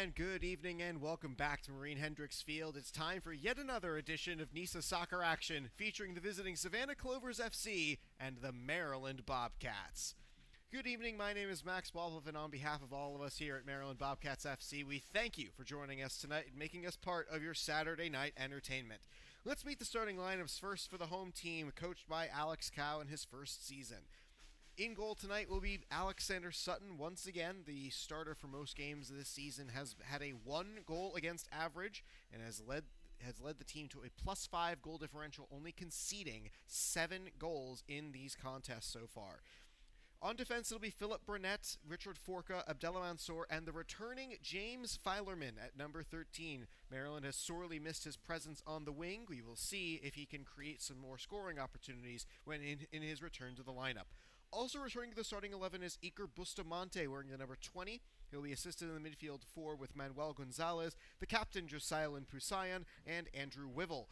And good evening and welcome back to Marine Hendricks Field. It's time for yet another edition of NISA Soccer Action featuring the visiting Savannah Clovers FC and the Maryland Bobcats. Good evening, my name is Max Walhoff, and on behalf of all of us here at Maryland Bobcats FC, we thank you for joining us tonight and making us part of your Saturday night entertainment. Let's meet the starting lineups first for the home team, coached by Alex Cow in his first season. In goal tonight will be Alexander Sutton. Once again, the starter for most games this season, has had a 1 goal against average and has led the team to a +5 goal differential, only conceding 7 goals in these contests so far. On defense, it'll be Philip Burnett, Richard Forca, Abdullah Mansour, and the returning James Filerman at number 13. Maryland has sorely missed his presence on the wing. We will see if he can create some more scoring opportunities when in his return to the lineup. Also returning to the starting 11 is Iker Bustamante, wearing the number 20. He'll be assisted in the midfield 4 with Manuel Gonzalez, the captain Josailin Pusayan, and Andrew Wivel.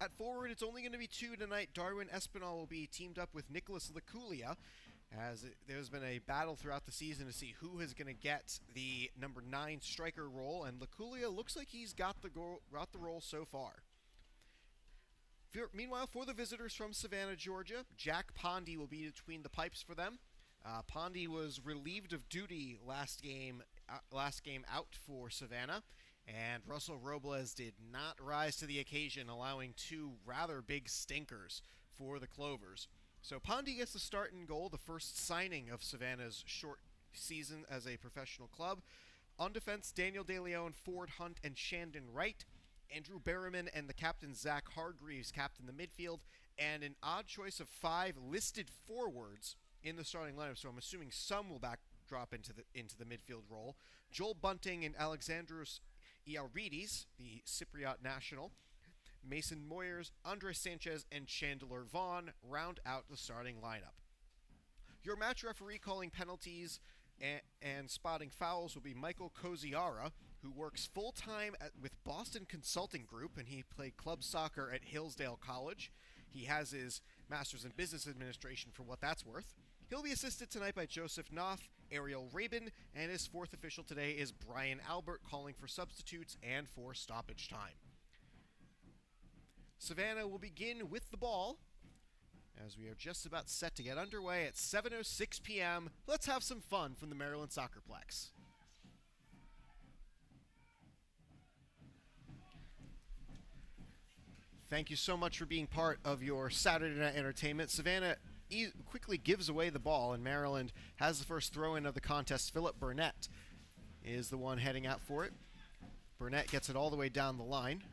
At forward, it's only going to be 2 tonight. Darwin Espinal will be teamed up with Nicholas Liculia, as there's been a battle throughout the season to see who is going to get the number 9 striker role, and Liculia looks like he's got the role so far. Meanwhile, for the visitors from Savannah, Georgia, Jack Pondy will be between the pipes for them. Pondy was relieved of duty last game out for Savannah, and Russell Robles did not rise to the occasion, allowing 2 rather big stinkers for the Clovers. So Pondy gets the start in goal, the first signing of Savannah's short season as a professional club. On defense, Daniel DeLeon, Ford Hunt, and Shandon Wright. Andrew Berriman and the captain Zach Hargreaves captain the midfield, and an odd choice of 5 listed forwards in the starting lineup, so I'm assuming some will drop into the midfield role. Joel Bunting and Alexandros Iarides, the Cypriot national. Mason Moyers, Andres Sanchez, and Chandler Vaughn round out the starting lineup. Your match referee calling penalties and spotting fouls will be Michael Koziara, who works full-time with Boston Consulting Group, and he played club soccer at Hillsdale College. He has his master's in business administration for what that's worth. He'll be assisted tonight by Joseph Knopf, Ariel Rabin, and his 4th official today is Brian Albert, calling for substitutes and for stoppage time. Savannah will begin with the ball, as we are just about set to get underway at 7:06 p.m. Let's have some fun from the Maryland Soccerplex. Thank you so much for being part of your Saturday night entertainment. Savannah quickly gives away the ball, and Maryland has the first throw-in of the contest. Philip Burnett is the one heading out for it. Burnett gets it all the way down the line.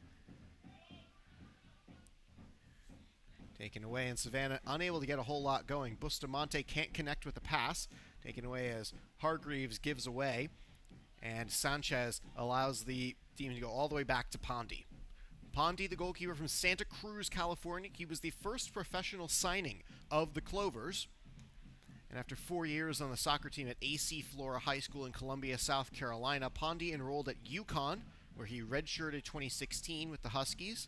Taken away, and Savannah unable to get a whole lot going. Bustamante can't connect with the pass. Taken away as Hargreaves gives away, and Sanchez allows the team to go all the way back to Pondy. Pondy, the goalkeeper from Santa Cruz, California. He was the first professional signing of the Clovers. And after 4 years on the soccer team at AC Flora High School in Columbia, South Carolina, Pondy enrolled at UConn, where he redshirted 2016 with the Huskies,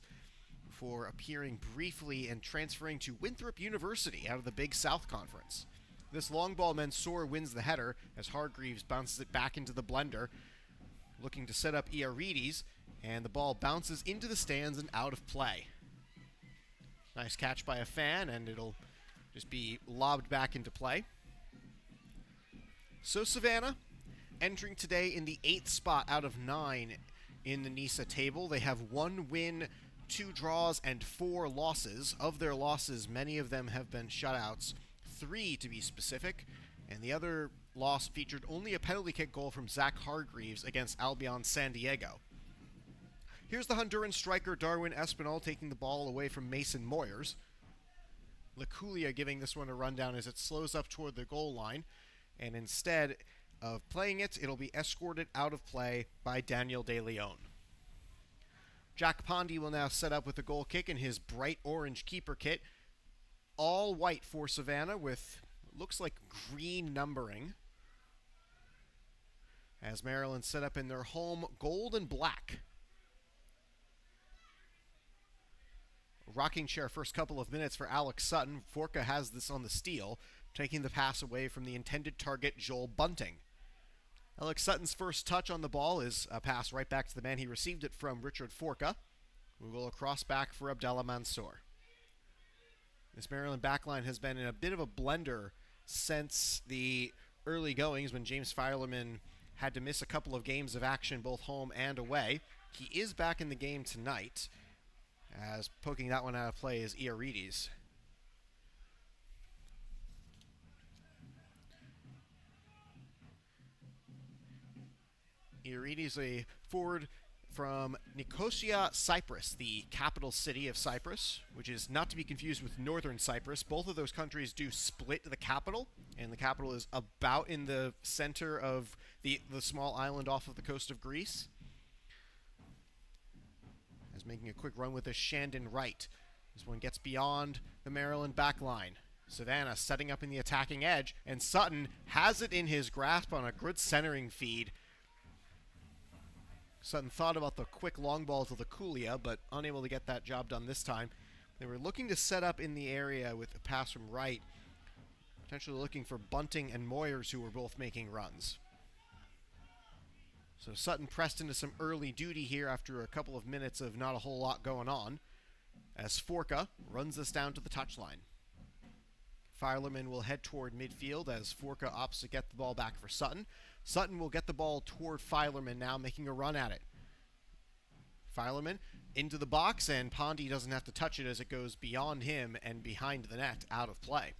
for appearing briefly and transferring to Winthrop University out of the Big South Conference. This long ball, Mansour wins the header as Hargreaves bounces it back into the blender, looking to set up Iarides, and the ball bounces into the stands and out of play. Nice catch by a fan, and it'll just be lobbed back into play. So Savannah, entering today in the 8th spot out of 9 in the NISA table. They have 1 win, 2 draws, and 4 losses. Of their losses, many of them have been shutouts, 3 to be specific, and the other loss featured only a penalty kick goal from Zach Hargreaves against Albion San Diego. Here's the Honduran striker Darwin Espinal taking the ball away from Mason Moyers. Liculia giving this one a rundown as it slows up toward the goal line, and instead of playing it, it'll be escorted out of play by Daniel DeLeon. Jack Pondy will now set up with a goal kick in his bright orange keeper kit. All white for Savannah with, looks like, green numbering. As Maryland set up in their home gold and black. Rocking chair first couple of minutes for Alex Sutton. Forca has this on the steal, taking the pass away from the intended target, Joel Bunting. Alex Sutton's first touch on the ball is a pass right back to the man he received it from, Richard Forka, who will cross back for Abdallah Mansour. This Maryland backline has been in a bit of a blender since the early goings when James Filerman had to miss a couple of games of action both home and away. He is back in the game tonight, as poking that one out of play is Iarides. Iarides, a forward from Nicosia, Cyprus, the capital city of Cyprus, which is not to be confused with northern Cyprus. Both of those countries do split the capital, and the capital is about in the center of the small island off of the coast of Greece. As making a quick run with a Shandon right. This one gets beyond the Maryland back line. Savannah setting up in the attacking edge, and Sutton has it in his grasp on a good centering feed. Sutton thought about the quick long ball to Laculia, but unable to get that job done this time. They were looking to set up in the area with a pass from right, potentially looking for Bunting and Moyers, who were both making runs. So Sutton pressed into some early duty here after a couple of minutes of not a whole lot going on, as Forka runs this down to the touchline. Filerman will head toward midfield as Forka opts to get the ball back for Sutton. Sutton will get the ball toward Filerman now, making a run at it. Filerman into the box, and Pondy doesn't have to touch it as it goes beyond him and behind the net, out of play.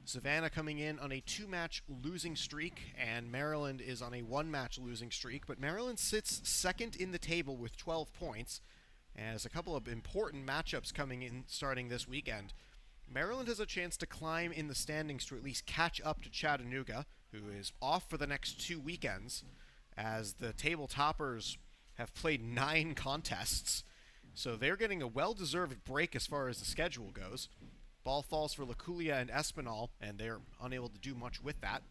Savannah coming in on a 2-match losing streak, and Maryland is on a 1-match losing streak, but Maryland sits second in the table with 12 points, and has a couple of important matchups coming in starting this weekend. Maryland has a chance to climb in the standings to at least catch up to Chattanooga, who is off for the next 2 weekends, as the table toppers have played 9 contests. So they're getting a well-deserved break as far as the schedule goes. Ball falls for Laculia and Espinal, and they're unable to do much with that.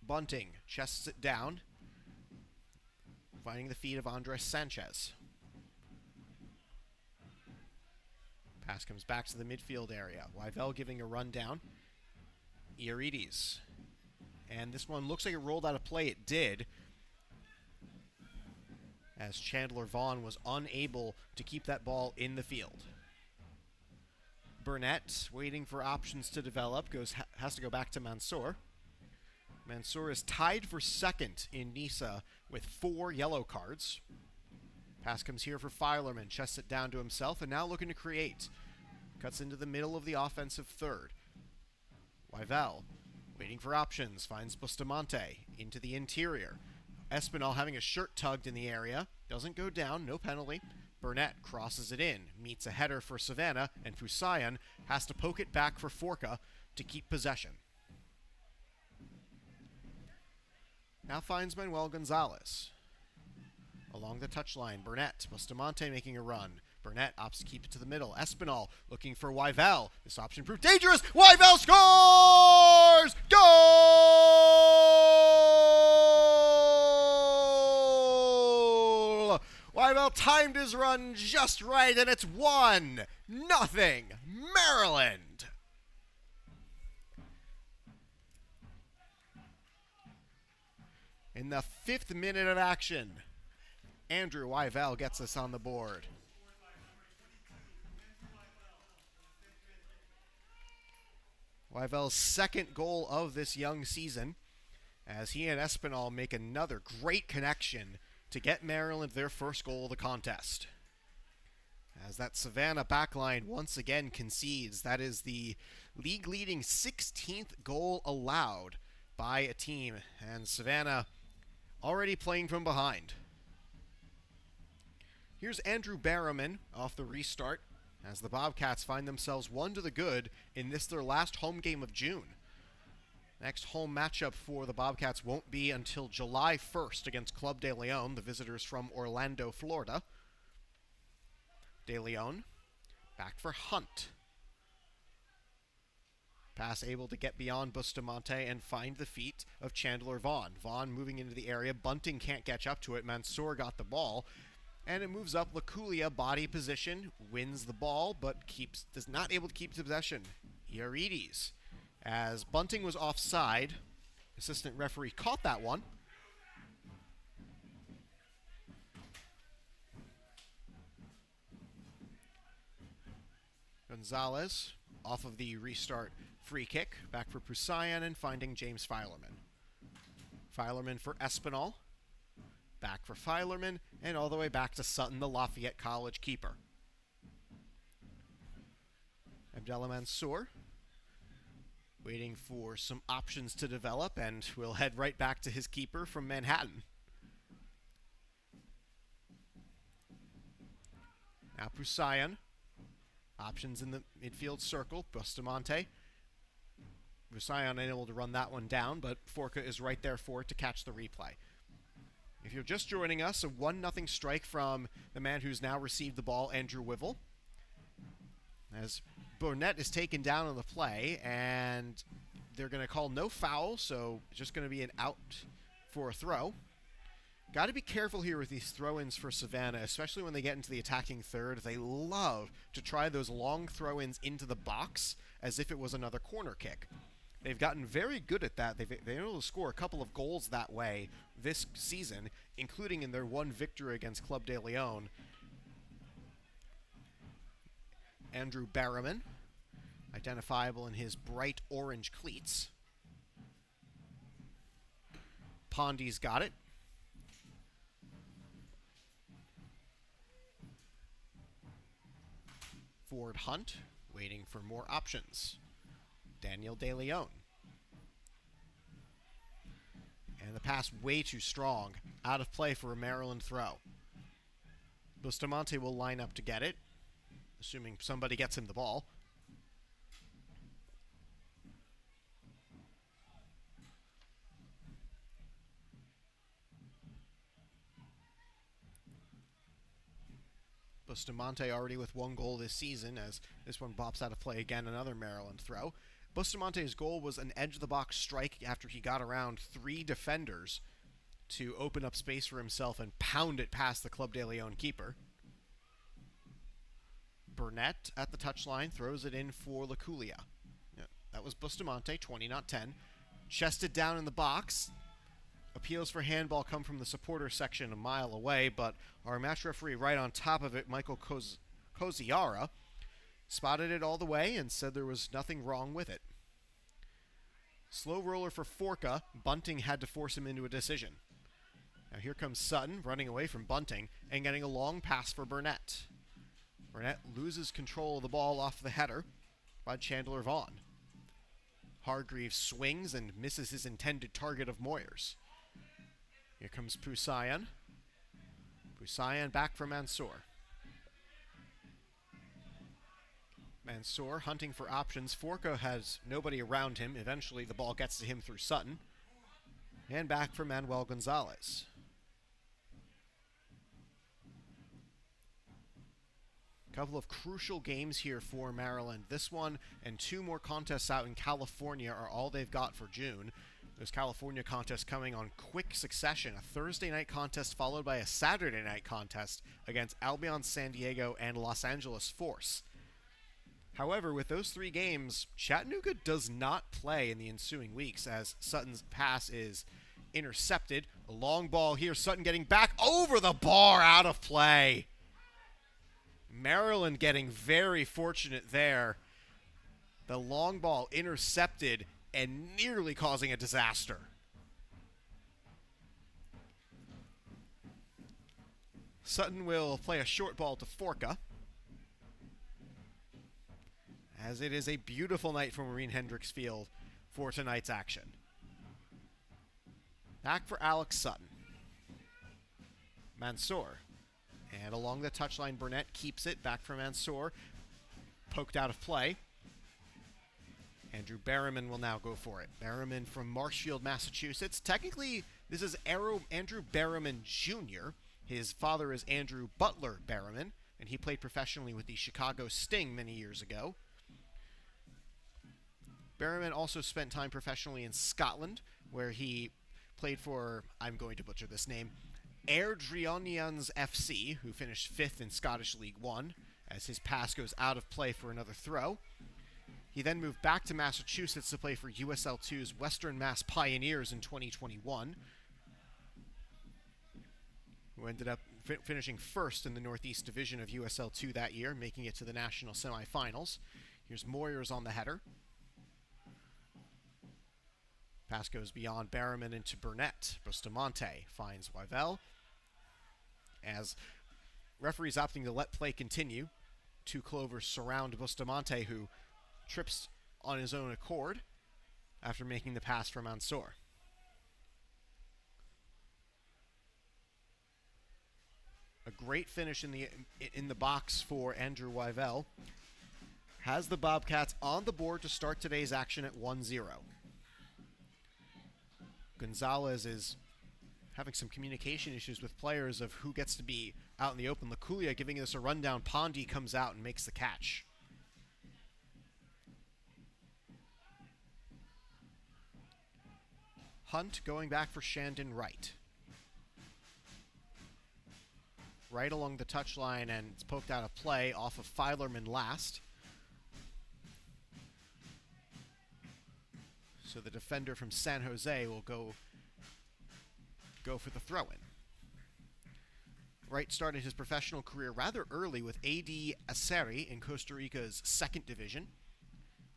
Bunting chests it down, finding the feet of Andres Sanchez. Pass comes back to the midfield area. Wyvell giving a run down. Iarides. And this one looks like it rolled out of play. It did, as Chandler Vaughn was unable to keep that ball in the field. Burnett, waiting for options to develop, has to go back to Mansour. Mansour is tied for second in NISA with 4 yellow cards. Pass comes here for Filerman, chests it down to himself, and now looking to create. Cuts into the middle of the offensive third. Wyvell, waiting for options, finds Bustamante into the interior. Espinal having a shirt tugged in the area. Doesn't go down, no penalty. Burnett crosses it in, meets a header for Savannah, and Fusayan has to poke it back for Forka to keep possession. Now finds Manuel Gonzalez. Along the touchline, Burnett, Bustamante making a run. Burnett opts to keep it to the middle. Espinal looking for Wyvell. This option proved dangerous. Wyvell scores! Goal! Wyvell timed his run just right, and it's 1-0 Maryland. In the 5th minute of action, Andrew Wyvell gets us on the board. Wyvell's second goal of this young season, as he and Espinal make another great connection to get Maryland their first goal of the contest. As that Savannah backline once again concedes, that is the league-leading 16th goal allowed by a team, and Savannah already playing from behind. Here's Andrew Barrowman off the restart, as the Bobcats find themselves 1 to the good in this their last home game of June. Next home matchup for the Bobcats won't be until July 1st against Club de Leon, the visitors from Orlando, Florida. De Leon back for Hunt. Pass able to get beyond Bustamante and find the feet of Chandler Vaughn. Vaughn moving into the area. Bunting can't catch up to it. Mansour got the ball. And it moves up. Laculia, body position, wins the ball, but is not able to keep possession. Iarides As Bunting was offside, assistant referee caught that one. Gonzalez off of the restart free kick. Back for Pusayan and finding James Filerman. Filerman for Espinal. Back for Filerman and all the way back to Sutton, the Lafayette College keeper. Abdallah Mansour waiting for some options to develop, and we'll head right back to his keeper from Manhattan. Now Pusayan. Options in the midfield circle. Bustamante. Pusayan unable to run that one down, but Forca is right there for it to catch the replay. If you're just joining us, a 1-0 strike from the man who's now received the ball, Andrew Wivel. As Burnett is taken down on the play, and they're going to call no foul, so just going to be an out for a throw. Got to be careful here with these throw-ins for Savannah, especially when they get into the attacking third. They love to try those long throw-ins into the box as if it was another corner kick. They've gotten very good at that. They've been able to score a couple of goals that way this season, including in their one victory against Club de Leon. Andrew Barrowman, identifiable in his bright orange cleats. Pondy's got it. Ford Hunt, waiting for more options. Daniel De Leon. And the pass way too strong. Out of play for a Maryland throw. Bustamante will line up to get it, assuming somebody gets him the ball. Bustamante already with one goal this season, as this one bops out of play again, another Maryland throw. Bustamante's goal was an edge-of-the-box strike after he got around 3 defenders to open up space for himself and pound it past the Club de Leon keeper. Burnett at the touchline throws it in for Laculia. Yeah, that was Bustamante, 20, not 10. Chested down in the box. Appeals for handball come from the supporter section a mile away, but our match referee right on top of it, Michael Koziara, spotted it all the way and said there was nothing wrong with it. Slow roller for Forca. Bunting had to force him into a decision. Now here comes Sutton running away from Bunting and getting a long pass for Burnett. Burnett loses control of the ball off the header by Chandler Vaughn. Hargreaves swings and misses his intended target of Moyers. Here comes Pusayan. Pusayan back for Mansour. Mansour hunting for options. Forca has nobody around him. Eventually the ball gets to him through Sutton. And back for Manuel Gonzalez. Couple of crucial games here for Maryland. This one and 2 more contests out in California are all they've got for June. Those California contests coming on quick succession. A Thursday night contest followed by a Saturday night contest against Albion San Diego and Los Angeles Force. However, with those 3 games, Chattanooga does not play in the ensuing weeks as Sutton's pass is intercepted. A long ball here. Sutton getting back over the bar, out of play. Maryland getting very fortunate there. The long ball intercepted and nearly causing a disaster. Sutton will play a short ball to Forca, as it is a beautiful night for Marine Hendricks Field for tonight's action. Back for Alex Sutton. Mansour. And along the touchline, Burnett keeps it. Back for Mansour. Poked out of play. Andrew Barrowman will now go for it. Barrowman from Marshfield, Massachusetts. Technically, this is Andrew Barrowman Jr. His father is Andrew Butler Barrowman, and he played professionally with the Chicago Sting many years ago. Barrowman also spent time professionally in Scotland, where he played for, I'm going to butcher this name, Airdrieonians FC, who finished 5th in Scottish League One, as his pass goes out of play for another throw. He then moved back to Massachusetts to play for USL2's Western Mass Pioneers in 2021, who ended up finishing first in the Northeast Division of USL2 that year, making it to the national semifinals. Here's Moyers on the header. Pass goes beyond Barrowman into Burnett. Bustamante finds Wyvell. As referees opting to let play continue, two Clovers surround Bustamante, who trips on his own accord after making the pass for Mansour. A great finish in the box for Andrew Wyvell has the Bobcats on the board to start today's action at 1-0. Gonzalez is having some communication issues with players of who gets to be out in the open. Laculia giving us a rundown. Pondy comes out and makes the catch. Hunt going back for Shandon Wright. Right along the touchline, and it's poked out of play off of Filerman last. So the defender from San Jose will go for the throw-in. Wright started his professional career rather early with AD Aceri in Costa Rica's second division.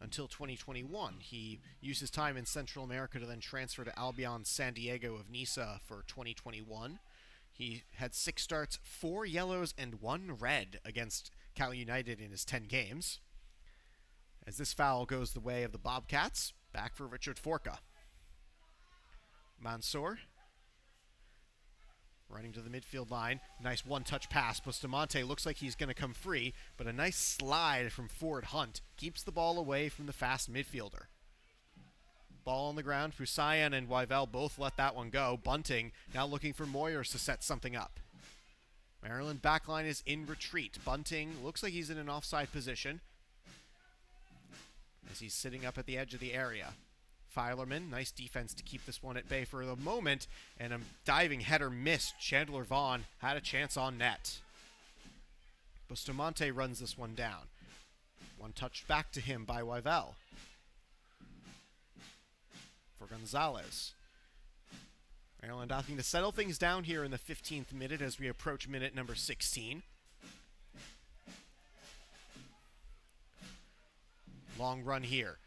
Until 2021, he used his time in Central America to then transfer to Albion San Diego of Nisa for 2021. He had 6 starts, 4 yellows, and 1 red against Cal United in his 10 games. As this foul goes the way of the Bobcats, back for Richard Forca. Mansour running to the midfield line. Nice one-touch pass. Bustamante looks like he's going to come free, but a nice slide from Ford Hunt keeps the ball away from the fast midfielder. Ball on the ground. Fusayan and Wyvell both let that one go. Bunting now looking for Moyers to set something up. Maryland backline is in retreat. Bunting looks like he's in an offside position as he's sitting up at the edge of the area. Filerman, nice defense to keep this one at bay for the moment, and a diving header missed. Chandler Vaughn had a chance on net. Bustamante runs this one down. One touched back to him by Wyvell. For Gonzalez. Maryland opting to settle things down here in the 15th minute as we approach minute number 16. Long run here.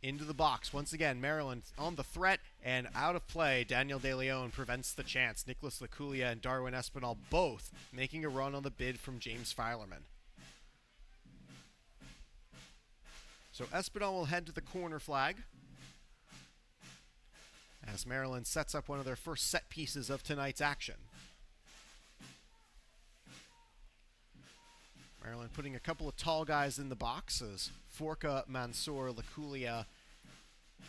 Into the box. Once again, Maryland on the threat and out of play. Daniel De Leon prevents the chance. Nicholas Laculia and Darwin Espinal both making a run on the bid from James Filerman. So Espinal will head to the corner flag as Maryland sets up one of their first set pieces of tonight's action. Maryland putting a couple of tall guys in the box as Forca, Mansour, Laculia,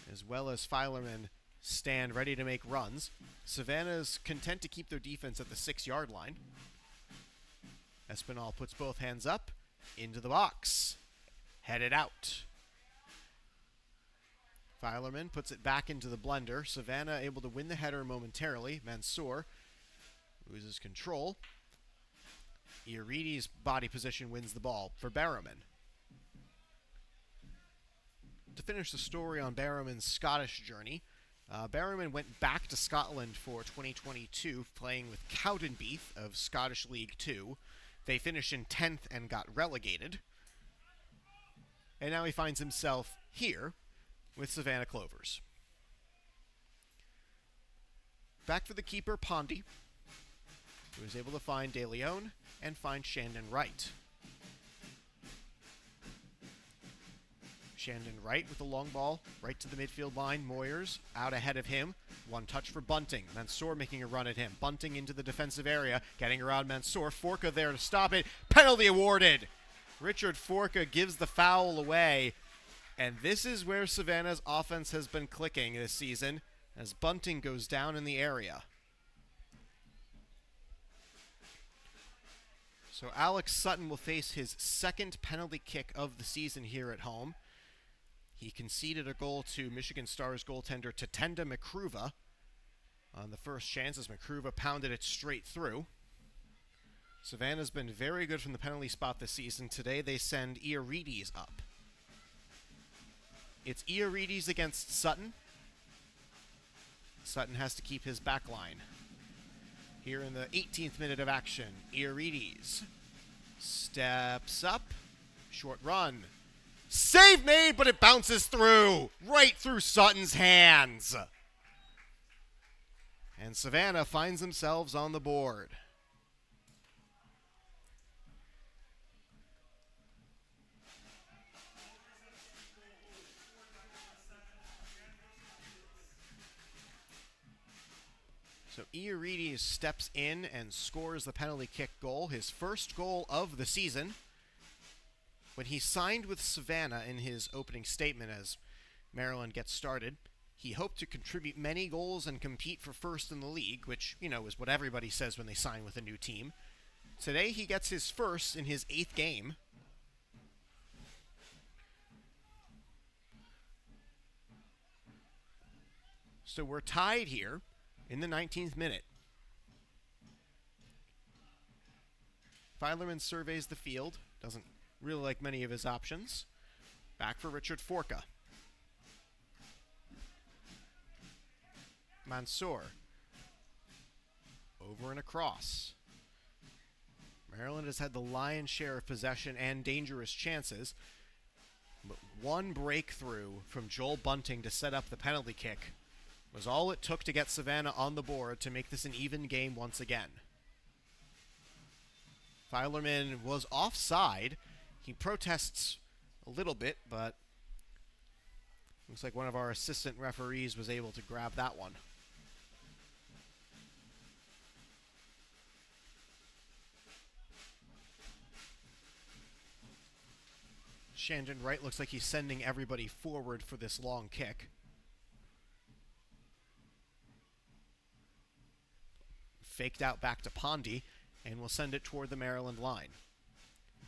as well as Filerman stand ready to make runs. Savannah's content to keep their defense at the 6-yard line. Espinal puts both hands up, into the box, headed out. Filerman puts it back into the blender. Savannah able to win the header momentarily. Mansour loses control. Iaridi's body position wins the ball for Barrowman. To finish the story on Barrowman's Scottish journey, Barrowman went back to Scotland for 2022, playing with Cowdenbeath of Scottish League 2. They finished in 10th and got relegated. And now he finds himself here with Savannah Clovers. Back for the keeper, Pondy, who was able to find De Leon and find Shandon Wright. Shandon Wright with the long ball right to the midfield line. Moyers out ahead of him. One touch for Bunting. Mansour making a run at him. Bunting into the defensive area, getting around Mansour. Forca there to stop it. Penalty awarded. Richard Forca gives the foul away. And this is where Savannah's offense has been clicking this season as Bunting goes down in the area. So Alex Sutton will face his second penalty kick of the season here at home. He conceded a goal to Michigan Stars goaltender Tatenda Makruva on the first chance as Makruva pounded it straight through. Savannah's been very good from the penalty spot this season. Today they send Iarides up. It's Iarides against Sutton. Sutton has to keep his back line. Here in the 18th minute of action, Iarides steps up. Short run. Save made, but it bounces through. Right through Sutton's hands. And Savannah finds themselves on the board. So Iarides steps in and scores the penalty kick goal, his first goal of the season. When he signed with Savannah in his opening statement as Maryland gets started, he hoped to contribute many goals and compete for first in the league, which, is what everybody says when they sign with a new team. Today he gets his first in his 8th game. So we're tied here in the 19th minute. Filerman surveys the field. Doesn't really like many of his options. Back for Richard Forka. Mansour. Over and across. Maryland has had the lion's share of possession and dangerous chances. But one breakthrough from Joel Bunting to set up the penalty kick was all it took to get Savannah on the board to make this an even game once again. Filerman was offside. He protests a little bit, but looks like one of our assistant referees was able to grab that one. Shandon Wright looks like he's sending everybody forward for this long kick. Faked out back to Pondy, and will send it toward the Maryland line.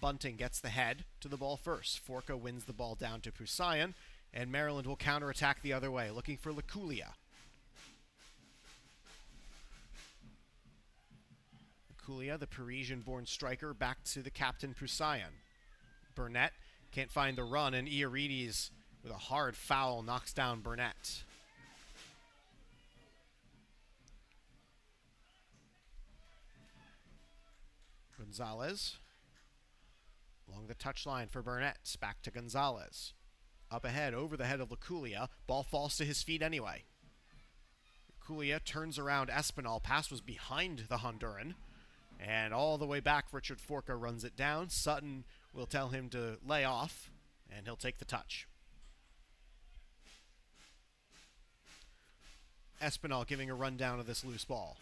Bunting gets the head to the ball first. Forka wins the ball down to Pusayan, and Maryland will counterattack the other way, looking for Laculia. Laculia, the Parisian-born striker, back to the captain Pusayan. Burnett can't find the run, and Iarides, with a hard foul, knocks down Burnett. Gonzalez. Along the touchline for Burnett. Back to Gonzalez. Up ahead, over the head of Laculia. Ball falls to his feet anyway. Laculia turns around Espinal. Pass was behind the Honduran. And all the way back, Richard Forka runs it down. Sutton will tell him to lay off, and he'll take the touch. Espinal giving a rundown of this loose ball.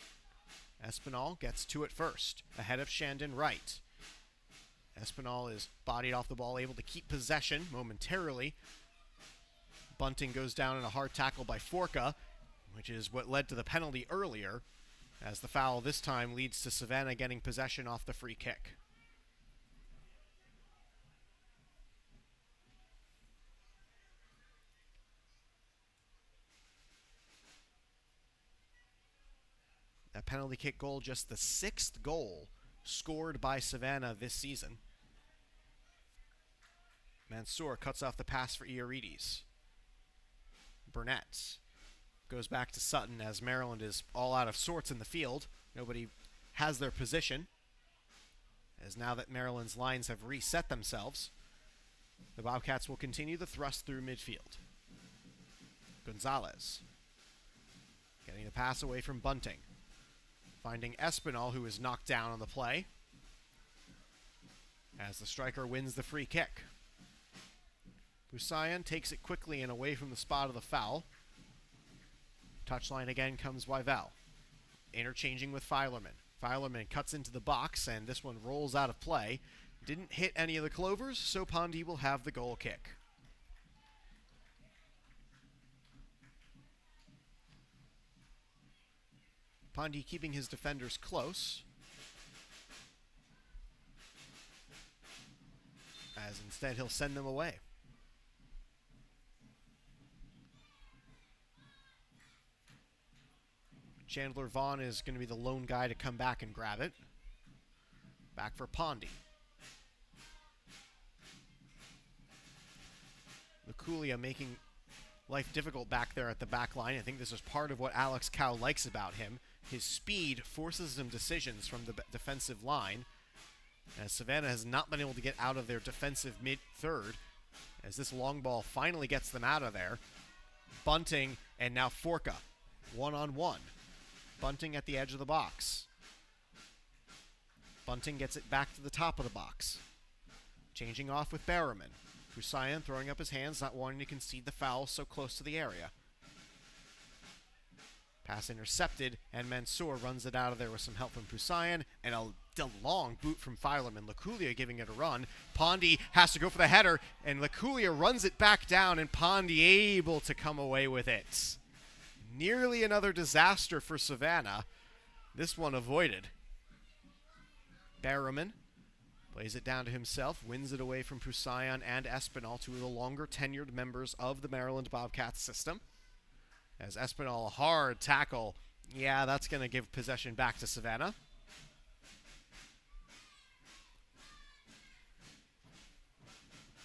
Espinal gets to it first, ahead of Shandon Wright. Espinal is bodied off the ball, able to keep possession momentarily. Bunting goes down in a hard tackle by Forka, which is what led to the penalty earlier, as the foul this time leads to Savannah getting possession off the free kick. That penalty kick goal, just the 6th goal scored by Savannah this season. Mansour cuts off the pass for Iarides. Burnett goes back to Sutton as Maryland is all out of sorts in the field. Nobody has their position, as now that Maryland's lines have reset themselves, the Bobcats will continue the thrust through midfield. Gonzalez getting the pass away from Bunting. Finding Espinal, who is knocked down on the play, as the striker wins the free kick. Pusayan takes it quickly and away from the spot of the foul. Touchline again comes Wyvell. Interchanging with Filerman. Filerman cuts into the box, and this one rolls out of play. Didn't hit any of the Clovers, so Pondy will have the goal kick. Pondy keeping his defenders close, as instead he'll send them away. Chandler Vaughn is going to be the lone guy to come back and grab it. Back for Pondy. Laculia making life difficult back there at the back line. I think this is part of what Alex Cow likes about him. His speed forces him decisions from the defensive line, as Savannah has not been able to get out of their defensive mid-third, as this long ball finally gets them out of there. Bunting and now Forka, one-on-one. Bunting at the edge of the box. Bunting gets it back to the top of the box. Changing off with Barrowman. Pusayan throwing up his hands, not wanting to concede the foul so close to the area. Pass intercepted, and Mansour runs it out of there with some help from Pusayan, and a long boot from Filerman. Laculia giving it a run. Pondy has to go for the header, and Laculia runs it back down, and Pondy able to come away with it. Nearly another disaster for Savannah. This one avoided. Barrowman plays it down to himself, wins it away from Pusayan and Espinal, two of the longer tenured members of the Maryland Bobcats system. As Espinal, a hard tackle. Yeah, that's going to give possession back to Savannah.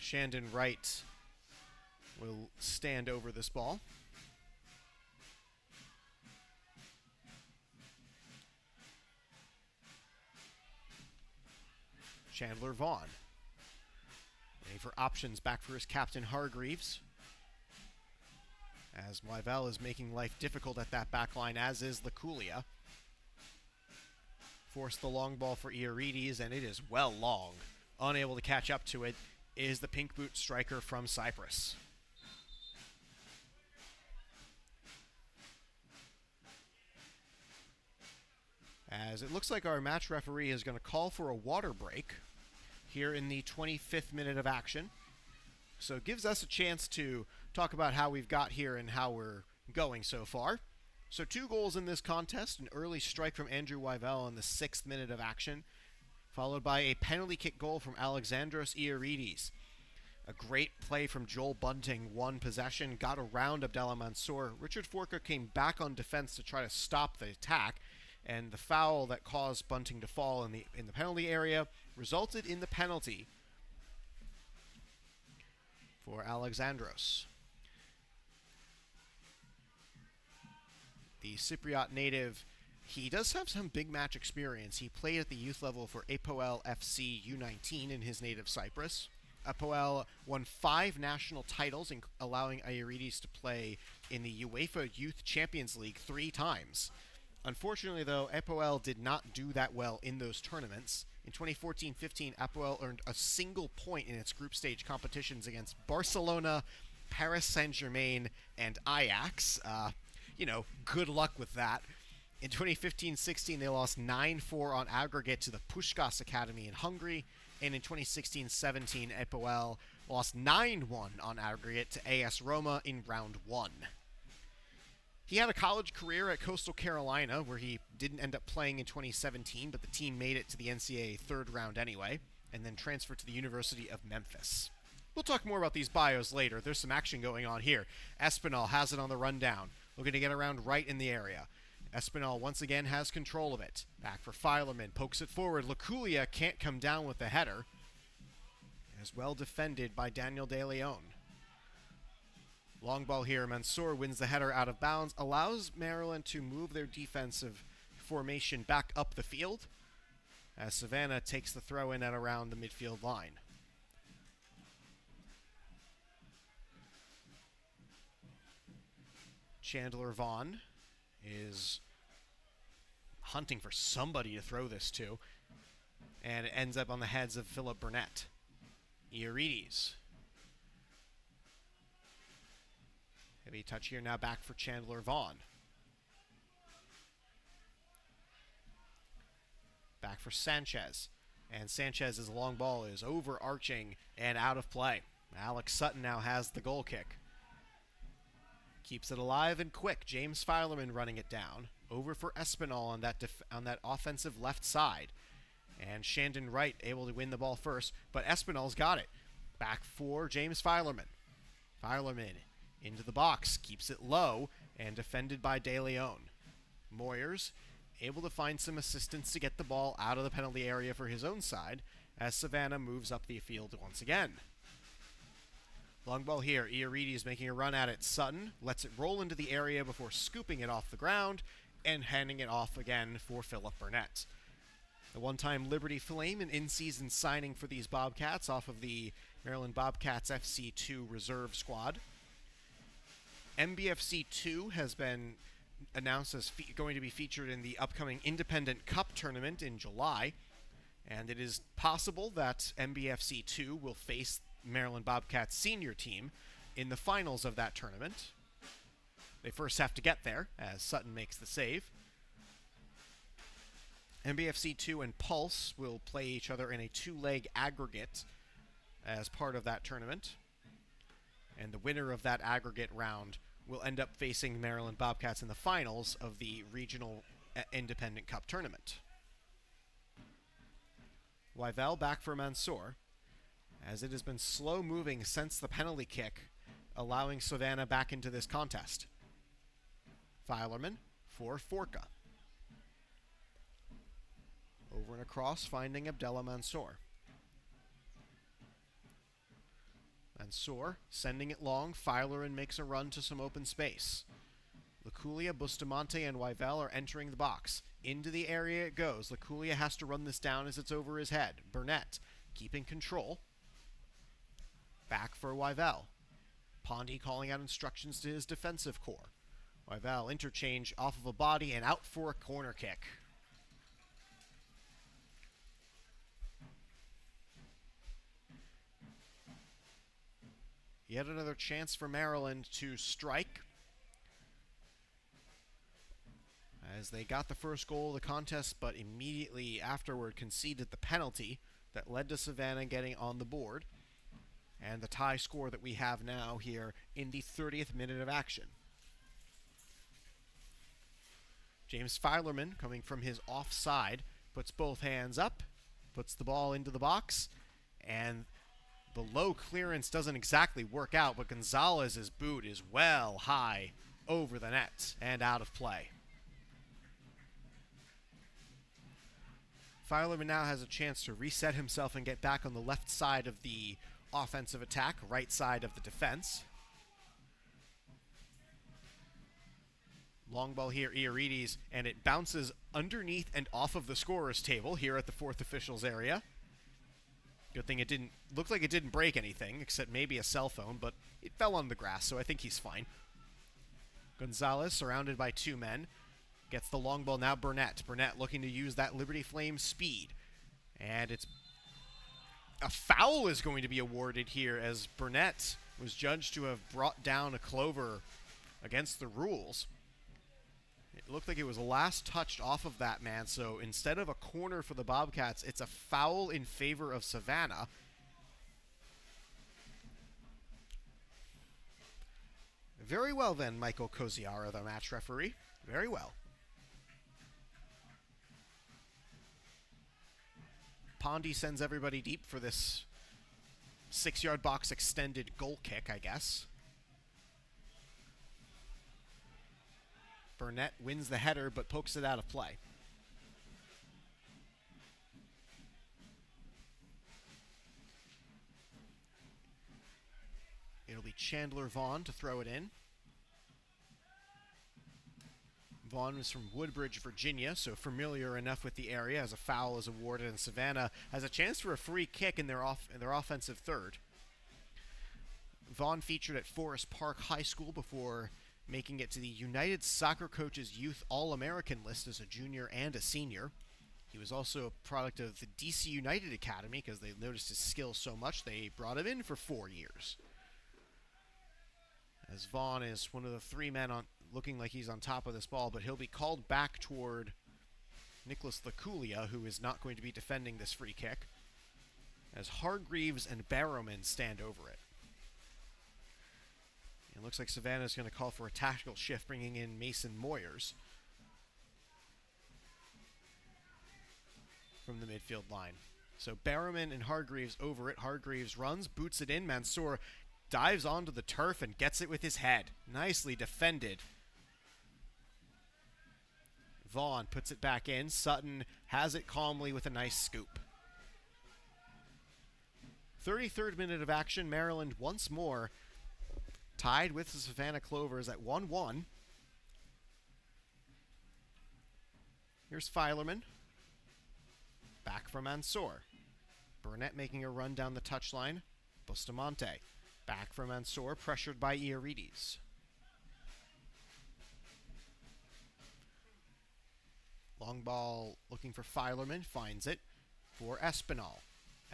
Shandon Wright will stand over this ball. Chandler Vaughn. Waiting for options back for his captain Hargreaves. As Wyvell is making life difficult at that back line, as is Laculia. Force the long ball for Iarides, and it is well long. Unable to catch up to it is the pink boot striker from Cyprus. As it looks like our match referee is going to call for a water break here in the 25th minute of action. So it gives us a chance to talk about how we've got here and how we're going so far. So 2 goals in this contest, an early strike from Andrew Wyvell in the 6th minute of action, followed by a penalty kick goal from Alexandros Iarides. A great play from Joel Bunting, won possession, got around Abdallah Mansour. Richard Forka came back on defense to try to stop the attack, and the foul that caused Bunting to fall in the penalty area resulted in the penalty for Alexandros. The Cypriot native, he does have some big match experience. He played at the youth level for Apoel FC U19 in his native Cyprus. Apoel won 5 national titles, allowing Iarides to play in the UEFA Youth Champions League 3 times. Unfortunately, though, Apoel did not do that well in those tournaments. In 2014-15, Apoel earned a single point in its group stage competitions against Barcelona, Paris Saint-Germain, and Ajax. Good luck with that. In 2015-16, they lost 9-4 on aggregate to the Puskás Academy in Hungary. And in 2016-17, Apoel lost 9-1 on aggregate to AS Roma in round 1. He had a college career at Coastal Carolina, where he didn't end up playing in 2017, but the team made it to the NCAA third round anyway, and then transferred to the University of Memphis. We'll talk more about these bios later. There's some action going on here. Espinal has it on the rundown, looking to get around right in the area. Espinal once again has control of it. Back for Filerman, pokes it forward. Laculia can't come down with the header. As well defended by Daniel De Leon. Long ball here. Mansour wins the header out of bounds, allows Maryland to move their defensive formation back up the field, as Savannah takes the throw in at around the midfield line. Chandler Vaughn is hunting for somebody to throw this to, and it ends up on the heads of Philip Burnett. Iarides. Heavy touch here now, back for Chandler Vaughn. Back for Sanchez. And Sanchez's long ball is overarching and out of play. Alex Sutton now has the goal kick. Keeps it alive and quick. James Filerman running it down. Over for Espinal on that offensive left side. And Shandon Wright able to win the ball first, but Espinal's got it. Back for James Filerman. Filerman into the box, keeps it low, and defended by De Leon. Moyers able to find some assistance to get the ball out of the penalty area for his own side, as Savannah moves up the field once again. Long ball here. Iarides making a run at it. Sutton lets it roll into the area before scooping it off the ground and handing it off again for Philip Burnett. The one-time Liberty Flame, an in-season signing for these Bobcats off of the Maryland Bobcats FC2 reserve squad. MBFC2 has been announced as going to be featured in the upcoming Independent Cup tournament in July, and it is possible that MBFC2 will face Maryland Bobcats senior team in the finals of that tournament. They first have to get there, as Sutton makes the save. MBFC2 and Pulse will play each other in a two-leg aggregate as part of that tournament. And the winner of that aggregate round will end up facing Maryland Bobcats in the finals of the Regional Independent Cup tournament. Wyvell back for Mansour, as it has been slow-moving since the penalty kick, allowing Savannah back into this contest. Filerman for Forca. Over and across, finding Abdullah Mansour. Mansour sending it long. Filerman makes a run to some open space. Laculia, Bustamante, and Wyvell are entering the box. Into the area it goes. Laculia has to run this down as it's over his head. Burnett keeping control. Back for Wyvell. Pondy calling out instructions to his defensive core. Wyvell interchange off of a body and out for a corner kick. Yet another chance for Maryland to strike, as they got the first goal of the contest, but immediately afterward conceded the penalty that led to Savannah getting on the board, and the tie score that we have now here in the 30th minute of action. James Filerman, coming from his offside, puts both hands up, puts the ball into the box, and the low clearance doesn't exactly work out, but Gonzalez's boot is well high over the net and out of play. Filerman now has a chance to reset himself and get back on the left side of the offensive attack, right side of the defense. Long ball here, Iarides, and it bounces underneath and off of the scorer's table here at the fourth official's area. Good thing it didn't look like it didn't break anything, except maybe a cell phone, but it fell on the grass, so I think he's fine. Gonzalez, surrounded by two men, gets the long ball now. Burnett looking to use that Liberty Flame speed. And it's a foul is going to be awarded here, as Burnett was judged to have brought down a Clover against the rules. It looked like it was last touched off of that man, so instead of a corner for the Bobcats, it's a foul in favor of Savannah. Very well then, Michael Koziara, the match referee. Very well. Pondy sends everybody deep for this 6-yard box extended goal kick, I guess. Burnett wins the header, but pokes it out of play. It'll be Chandler Vaughn to throw it in. Vaughn is from Woodbridge, Virginia, so familiar enough with the area as a foul is awarded, and Savannah has a chance for a free kick in their offensive third. Vaughn featured at Forest Park High School before making it to the United Soccer Coaches Youth All-American list as a junior and a senior. He was also a product of the DC United Academy because they noticed his skills so much they brought him in for 4 years. As Vaughn is one of the three men on looking like he's on top of this ball, but he'll be called back toward Nicholas Laculia, who is not going to be defending this free kick, as Hargreaves and Barrowman stand over it. It looks like Savannah's going to call for a tactical shift, bringing in Mason Moyers from the midfield line. So Barrowman and Hargreaves over it. Hargreaves runs, boots it in. Mansour dives onto the turf and gets it with his head. Nicely defended. Vaughn puts it back in. Sutton has it calmly with a nice scoop. 33rd minute of action. Maryland once more tied with the Savannah Clovers at 1-1. Here's Filerman. Back from Mansour. Burnett making a run down the touchline. Bustamante. Back from Mansour, pressured by Iarides. Long ball looking for Filerman. Finds it for Espinal.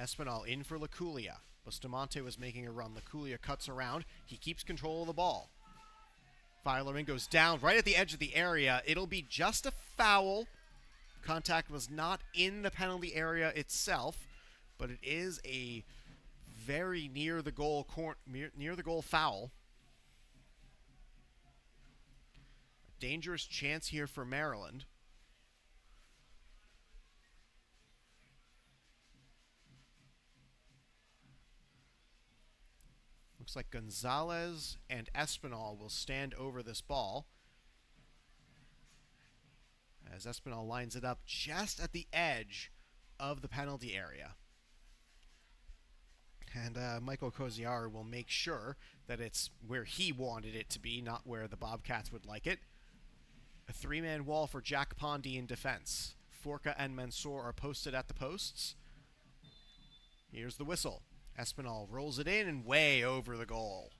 Espinal in for Laculia. Bustamante was making a run. Laculia cuts around. He keeps control of the ball. Filerman goes down right at the edge of the area. It'll be just a foul. Contact was not in the penalty area itself, but it is a very near the goal foul. A dangerous chance here for Maryland. Looks like Gonzalez and Espinal will stand over this ball, as Espinal lines it up just at the edge of the penalty area. And Michael Koziar will make sure that it's where he wanted it to be, not where the Bobcats would like it. A three-man wall for Jack Pondy in defense. Forca and Mansour are posted at the posts. Here's the whistle. Espinal rolls it in and way over the goal.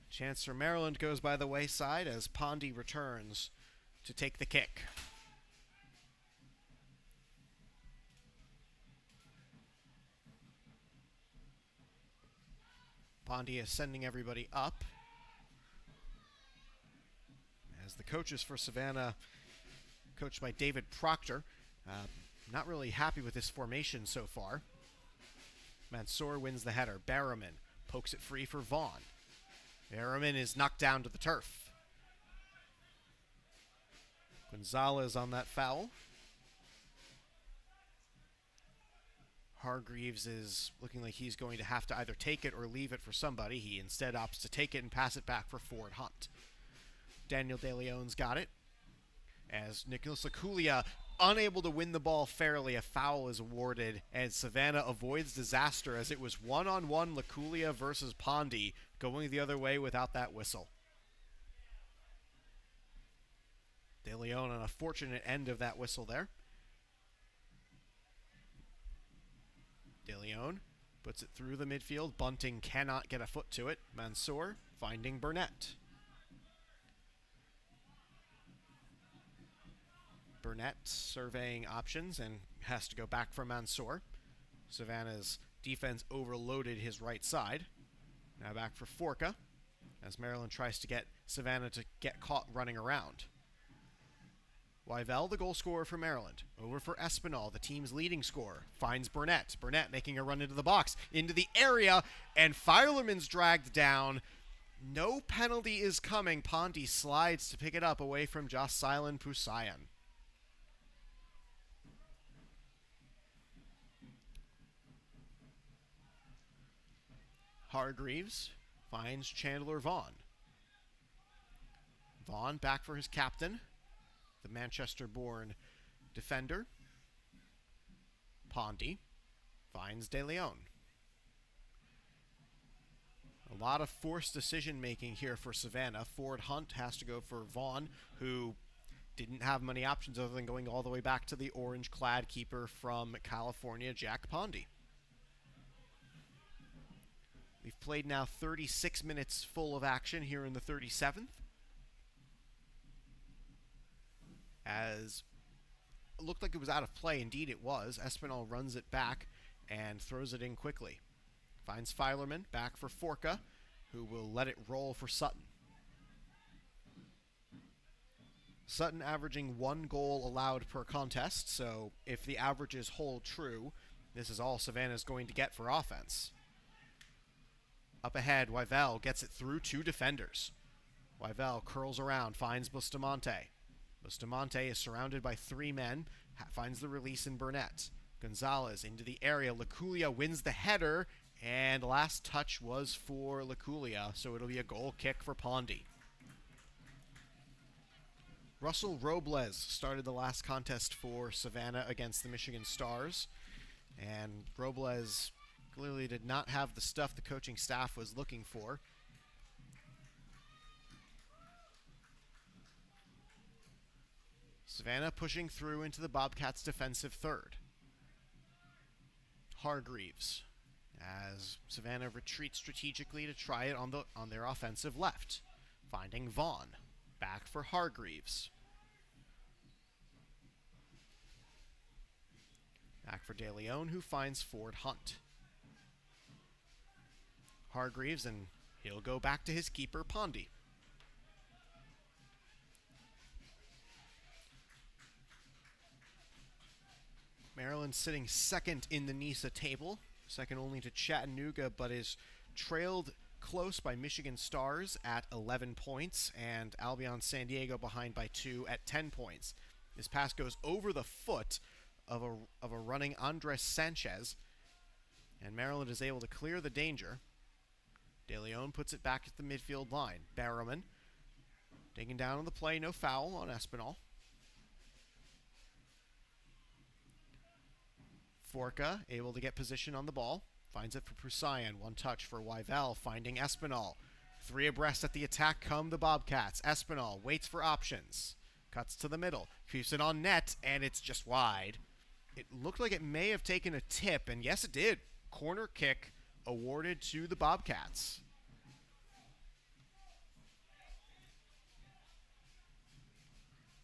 Chance for Maryland goes by the wayside as Pondy returns to take the kick. Pondy is sending everybody up, as the coaches for Savannah, coached by David Proctor, not really happy with this formation so far. Mansour wins the header. Barrowman pokes it free for Vaughn. Barrowman is knocked down to the turf. Gonzalez on that foul. Hargreaves is looking like he's going to have to either take it or leave it for somebody. He instead opts to take it and pass it back for Ford Hunt. Daniel De Leon's got it, as Nicholas Laculia, unable to win the ball fairly, a foul is awarded, and Savannah avoids disaster as it was one-on-one Laculia versus Pondy, going the other way without that whistle. De Leon on a fortunate end of that whistle there. De Leon puts it through the midfield. Bunting cannot get a foot to it. Mansour finding Burnett. Burnett surveying options and has to go back for Mansour. Savannah's defense overloaded his right side. Now back for Forca, as Maryland tries to get Savannah to get caught running around. Wyvell, the goal scorer for Maryland. Over for Espinal, the team's leading scorer. Finds Burnett. Burnett making a run into the box, into the area, and Filerman's dragged down. No penalty is coming. Pondy slides to pick it up away from Jocelyn Pusayan. Hargreaves finds Chandler Vaughn. Vaughn back for his captain, the Manchester-born defender. Pondy finds De Leon. A lot of forced decision-making here for Savannah. Ford Hunt has to go for Vaughn, who didn't have many options other than going all the way back to the orange-clad keeper from California, Jack Pondy. We've played now 36 minutes full of action here in the 37th. As it looked like it was out of play, indeed it was. Espinal runs it back and throws it in quickly. Finds Filerman, back for Forca, who will let it roll for Sutton. Sutton averaging 1 goal allowed per contest, so if the averages hold true, this is all Savannah's going to get for offense. Up ahead, Wyvell gets it through 2 defenders. Wyvell curls around, finds Bustamante. Bustamante is surrounded by 3 men, finds the release in Burnett. Gonzalez into the area. Laculia wins the header, and last touch was for Laculia, so it'll be a goal kick for Pondy. Russell Robles started the last contest for Savannah against the Michigan Stars, and Robles clearly did not have the stuff the coaching staff was looking for. Savannah pushing through into the Bobcats' defensive third. Hargreaves, as Savannah retreats strategically to try it on their offensive left, finding Vaughn. Back for Hargreaves. Back for De Leon, who finds Ford Hunt. Hargreaves, and he'll go back to his keeper, Pondy. Maryland sitting second in the NISA table, second only to Chattanooga, but is trailed close by Michigan Stars at 11 points, and Albion San Diego behind by 2 at 10 points. This pass goes over the foot of a running Andres Sanchez, and Maryland is able to clear the danger. De Leon puts it back at the midfield line. Barrowman digging down on the play, no foul on Espinal. Forca able to get position on the ball. Finds it for Prusayan. One touch for Wyvell, finding Espinal. 3 abreast at the attack come the Bobcats. Espinal waits for options. Cuts to the middle. Keeps it on net, and it's just wide. It looked like it may have taken a tip, and yes, it did. Corner kick awarded to the Bobcats.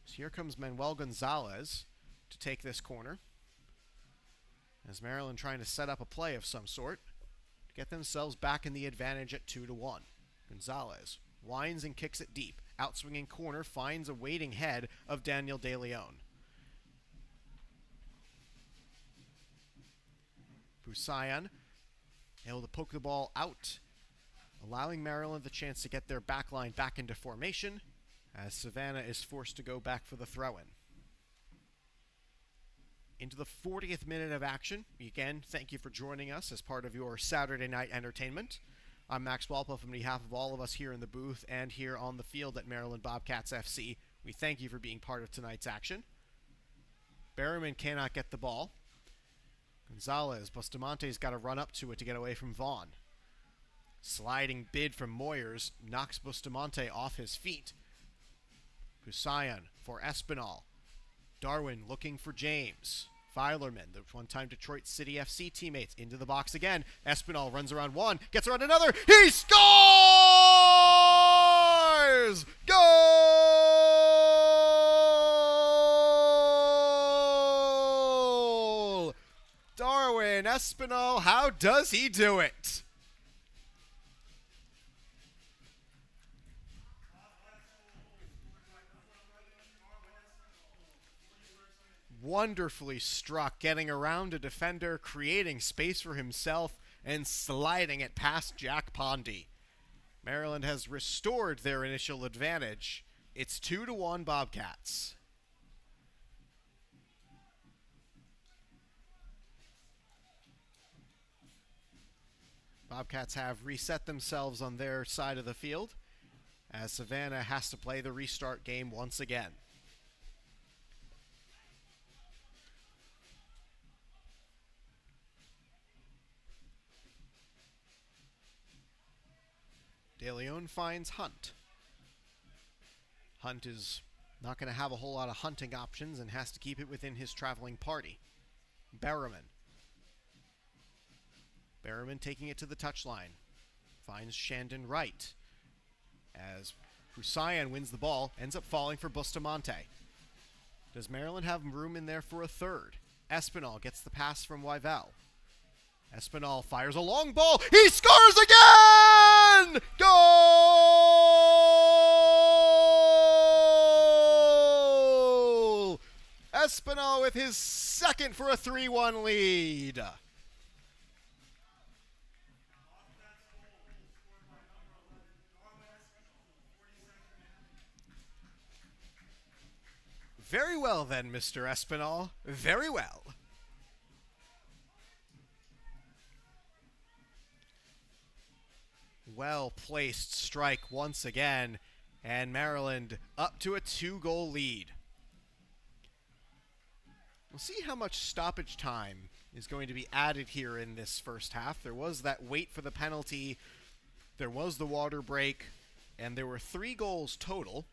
So here comes Manuel Gonzalez to take this corner, as Maryland trying to set up a play of some sort to get themselves back in the advantage at 2-1. Gonzalez winds and kicks it deep. Outswinging corner finds a waiting head of Daniel De Leon. Prusayan able to poke the ball out, allowing Maryland the chance to get their back line back into formation, as Savannah is forced to go back for the throw-in. Into the 40th minute of action. Again, thank you for joining us as part of your Saturday night entertainment. I'm Max Walpole on behalf of all of us here in the booth and here on the field at Maryland Bobcats FC. We thank you for being part of tonight's action. Berryman cannot get the ball. Gonzalez, Bustamante's got to run up to it to get away from Vaughn. Sliding bid from Moyers knocks Bustamante off his feet. Prusayan for Espinal. Darwin looking for James. Filerman, the one-time Detroit City FC teammates, into the box again. Espinal runs around one, gets around another. He scores! Goal! Darwin Espinal, how does he do it? Wonderfully struck, getting around a defender, creating space for himself, and sliding it past Jack Pondy. Maryland has restored their initial advantage. It's 2-1 Bobcats. Bobcats have reset themselves on their side of the field, as Savannah has to play the restart game once again. De Leon finds Hunt. Hunt is not going to have a whole lot of hunting options and has to keep it within his traveling party. Berryman. Berryman taking it to the touchline. Finds Shandon Wright. As Prusayan wins the ball, ends up falling for Bustamante. Does Maryland have room in there for a third? Espinal gets the pass from Wyvell. Espinal fires a long ball. He scores again! Goal! Espinal with his second for a 3-1 lead. Very well then, Mr. Espinal. Very well. Well-placed strike once again, And Maryland up to a 2-goal lead. We'll see how much stoppage time is going to be added here in this first half. There was that wait for the penalty, there was the water break, and there were 3 goals total,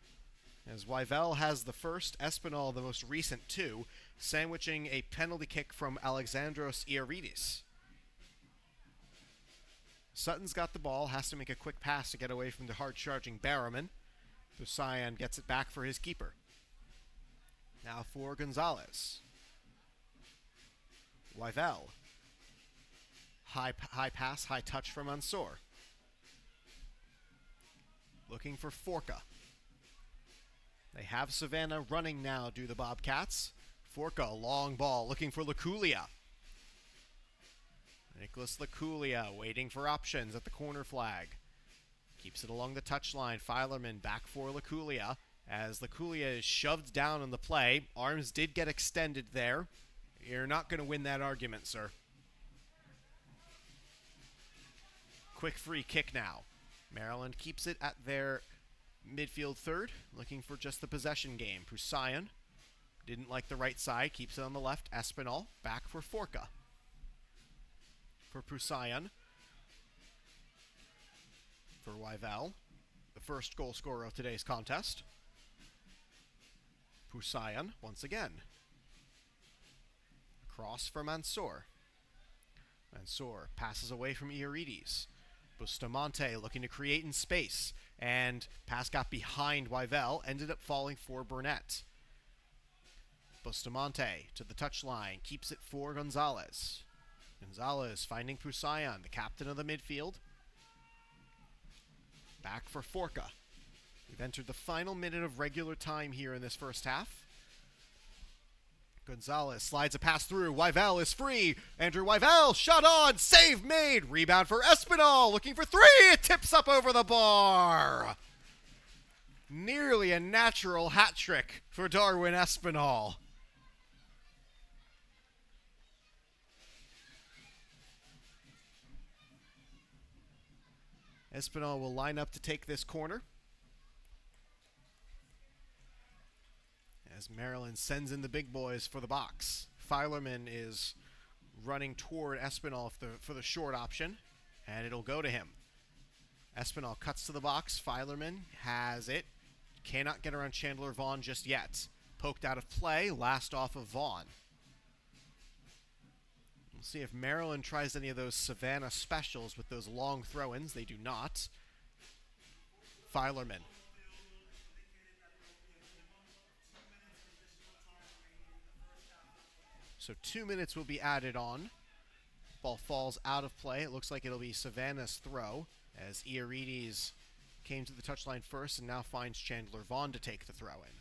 as Wyvell has the first, Espinal the most recent 2, sandwiching a penalty kick from Alexandros Ioridis. Sutton's got the ball, has to make a quick pass to get away from the hard-charging Barrowman. Busayan gets it back for his keeper. Now for Gonzalez. Wyvell. High pass, high touch from Mansour. Looking for Forca. They have Savannah running now, do the Bobcats. Forca, long ball, looking for Laculia. Nicholas Laculia waiting for options at the corner flag. Keeps it along the touchline. Filerman back for Laculia. As Laculia is shoved down on the play. Arms did get extended there. You're not going to win that argument, sir. Quick free kick now. Maryland keeps it at their midfield third, looking for just the possession game. Busayan didn't like the right side, keeps it on the left. Espinal back for Forca. For Busayan. For Wyvell, the first goal scorer of today's contest. Busayan once again. Cross for Mansour. Mansour passes away from Ioridis. Bustamante looking to create in space, and pass got behind Wyvell, ended up falling for Burnett. Bustamante to the touchline, keeps it for Gonzalez. Gonzalez finding Busayan, the captain of the midfield. Back for Forca. We've entered the final minute of regular time here in this first half. Gonzalez slides a pass through. Wyvell is free. Andrew Wyvell, shot on, save made. Rebound for Espinal, looking for 3. It tips up over the bar. Nearly a natural hat trick for Darwin Espinal. Espinal will line up to take this corner, as Maryland sends in the big boys for the box. Filerman is running toward Espinal for the short option, and it'll go to him. Espinal cuts to the box. Filerman has it. Cannot get around Chandler Vaughn just yet. Poked out of play, last off of Vaughn. We'll see if Maryland tries any of those Savannah specials with those long throw-ins. They do not. Filerman. So 2 minutes will be added on. Ball falls out of play. It looks like it'll be Savannah's throw, as Ioridis came to the touchline first and now finds Chandler Vaughn to take the throw-in.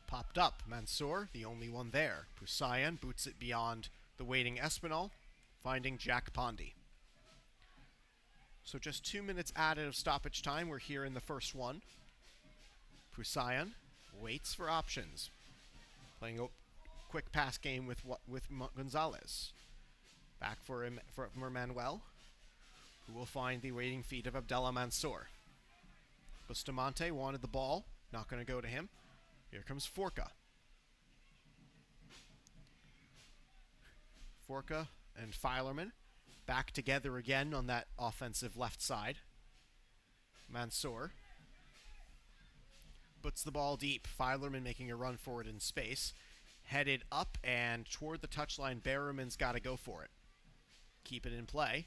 Popped up. Mansour, the only one there. Busayan boots it beyond the waiting Espinal, finding Jack Pondy. So just 2 minutes added of stoppage time. We're here in the first one. Busayan waits for options. Playing a quick pass game with Gonzalez. Back for Manuel, who will find the waiting feet of Abdallah Mansour. Bustamante wanted the ball. Not going to go to him. Here comes Forca. Forca and Filerman back together again on that offensive left side. Mansour puts the ball deep. Filerman making a run for it in space. Headed up and toward the touchline. Barrowman's got to go for it. Keep it in play.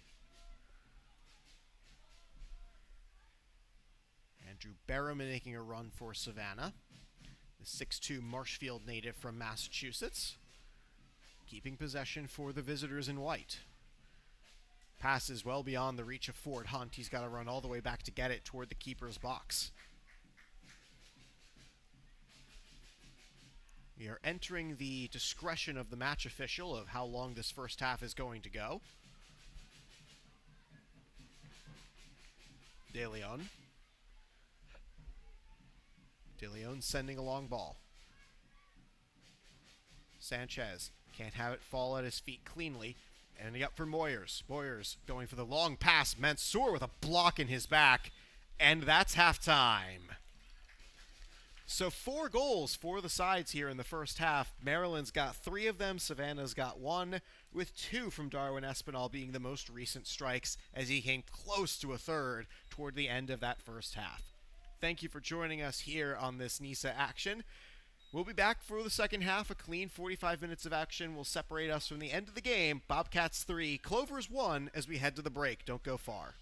Andrew Barrowman making a run for Savannah. The 6'2" Marshfield native from Massachusetts. Keeping possession for the visitors in white. Passes well beyond the reach of Ford Hunt. He's got to run all the way back to get it toward the keeper's box. We are entering the discretion of the match official of how long this first half is going to go. De Leon sending a long ball. Sanchez can't have it fall at his feet cleanly. Ending up for Moyers. Moyers going for the long pass. Mansour with a block in his back. And that's halftime. So 4 goals for the sides here in the first half. Maryland's got 3 of them. Savannah's got 1, with 2 from Darwin Espinal being the most recent strikes as he came close to a third toward the end of that first half. Thank you for joining us here on this NISA action. We'll be back for the second half. A clean 45 minutes of action will separate us from the end of the game. Bobcats 3, Clovers 1 as we head to the break. Don't go far.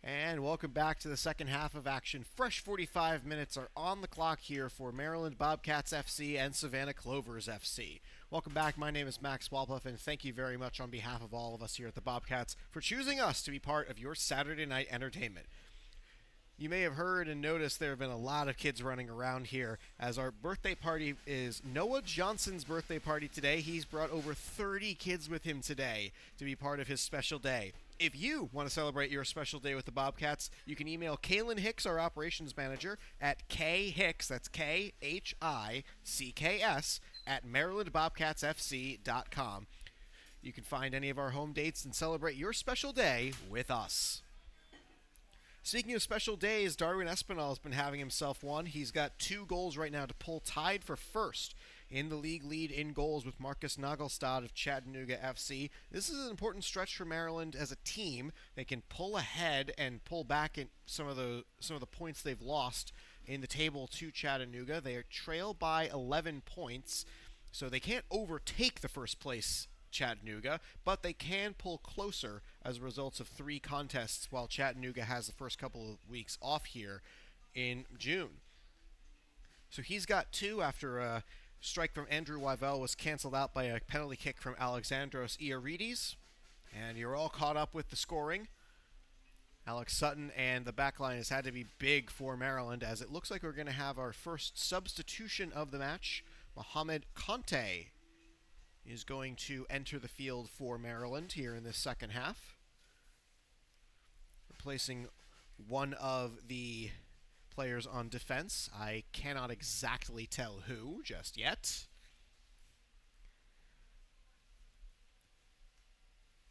And welcome back to the second half of action. Fresh 45 minutes are on the clock here for Maryland Bobcats FC and Savannah Clovers FC. Welcome back. My name is Max Walpuff, and thank you very much on behalf of all of us here at the Bobcats for choosing us to be part of your Saturday night entertainment. You may have heard and noticed there have been a lot of kids running around here as our birthday party is Noah Johnson's birthday party today. He's brought over 30 kids with him today to be part of his special day. If you want to celebrate your special day with the Bobcats, you can email Kaylin Hicks, our operations manager, at khicks, that's KHICKS, at marylandbobcatsfc.com. You can find any of our home dates and celebrate your special day with us. Speaking of special days, Darwin Espinal has been having himself one. He's got 2 goals right now to pull tied for first in the league lead in goals with Marcus Nagelstad of Chattanooga FC. This is an important stretch for Maryland as a team. They can pull ahead and pull back in some of the points they've lost in the table to Chattanooga. They are trailed by 11 points, so they can't overtake the first place Chattanooga, but they can pull closer as a result of 3 contests while Chattanooga has the first couple of weeks off here in June. So he's got 2 after a strike from Andrew Wyvell was canceled out by a penalty kick from Alexandros Iarides. And you're all caught up with the scoring. Alex Sutton and the back line has had to be big for Maryland, as it looks like we're going to have our first substitution of the match. Mohamed Conte is going to enter the field for Maryland here in this second half, replacing one of the players on defense. I cannot exactly tell who just yet.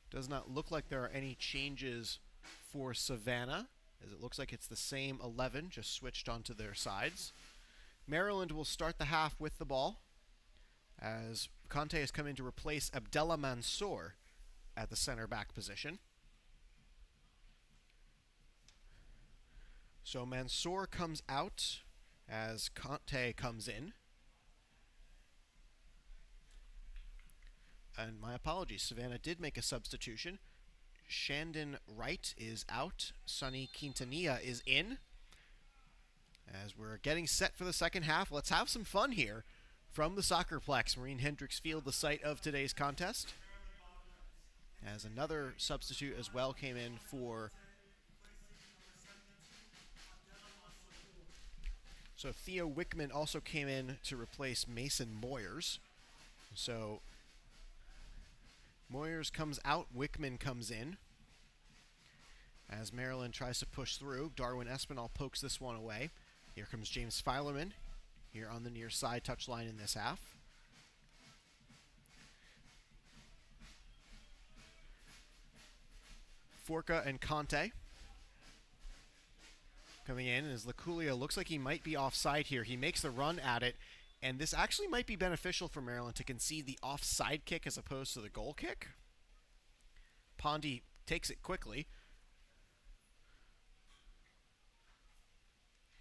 Does not look like there are any changes for Savannah, as it looks like it's the same 11, just switched onto their sides. Maryland will start the half with the ball, as Conte has come in to replace Abdallah Mansour at the center back position. So Mansour comes out as Conte comes in. And my apologies, Savannah did make a substitution. Shandon Wright is out. Sonny Quintanilla is in. As we're getting set for the second half, let's have some fun here from the Soccerplex, Marine Hendricks Field, the site of today's contest. As another substitute as well came in for... So Theo Wickman also came in to replace Mason Moyers. So Moyers comes out, Wickman comes in. As Maryland tries to push through, Darwin Espinal pokes this one away. Here comes James Filerman here on the near side touchline in this half. Forca and Conte coming in, as Laculia looks like he might be offside here. He makes the run at it, and this actually might be beneficial for Maryland to concede the offside kick as opposed to the goal kick. Pondy takes it quickly,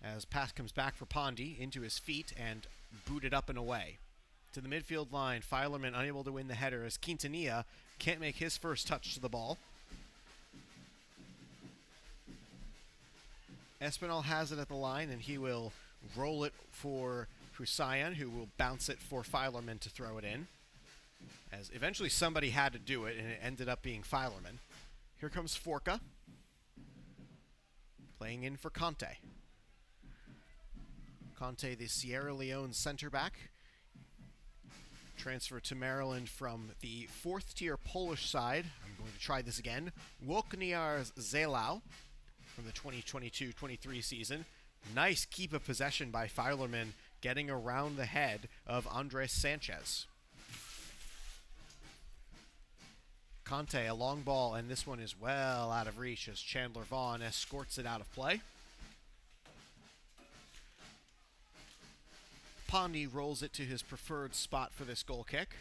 as pass comes back for Pondy into his feet and booted up and away. To the midfield line, Filerman unable to win the header as Quintanilla can't make his first touch to the ball. Espinal has it at the line, and he will roll it for Husayan, who will bounce it for Filerman to throw it in. As eventually somebody had to do it, and it ended up being Filerman. Here comes Forca, playing in for Conte. Conte, the Sierra Leone center back, transferred to Maryland from the 4th-tier Polish side. I'm going to try this again. Łokniarz Zelau from the 2022-23 season. Nice keep of possession by Filerman, getting around the head of Andres Sanchez. Conte, a long ball, and this one is well out of reach as Chandler Vaughn escorts it out of play. Pondy rolls it to his preferred spot for this goal kick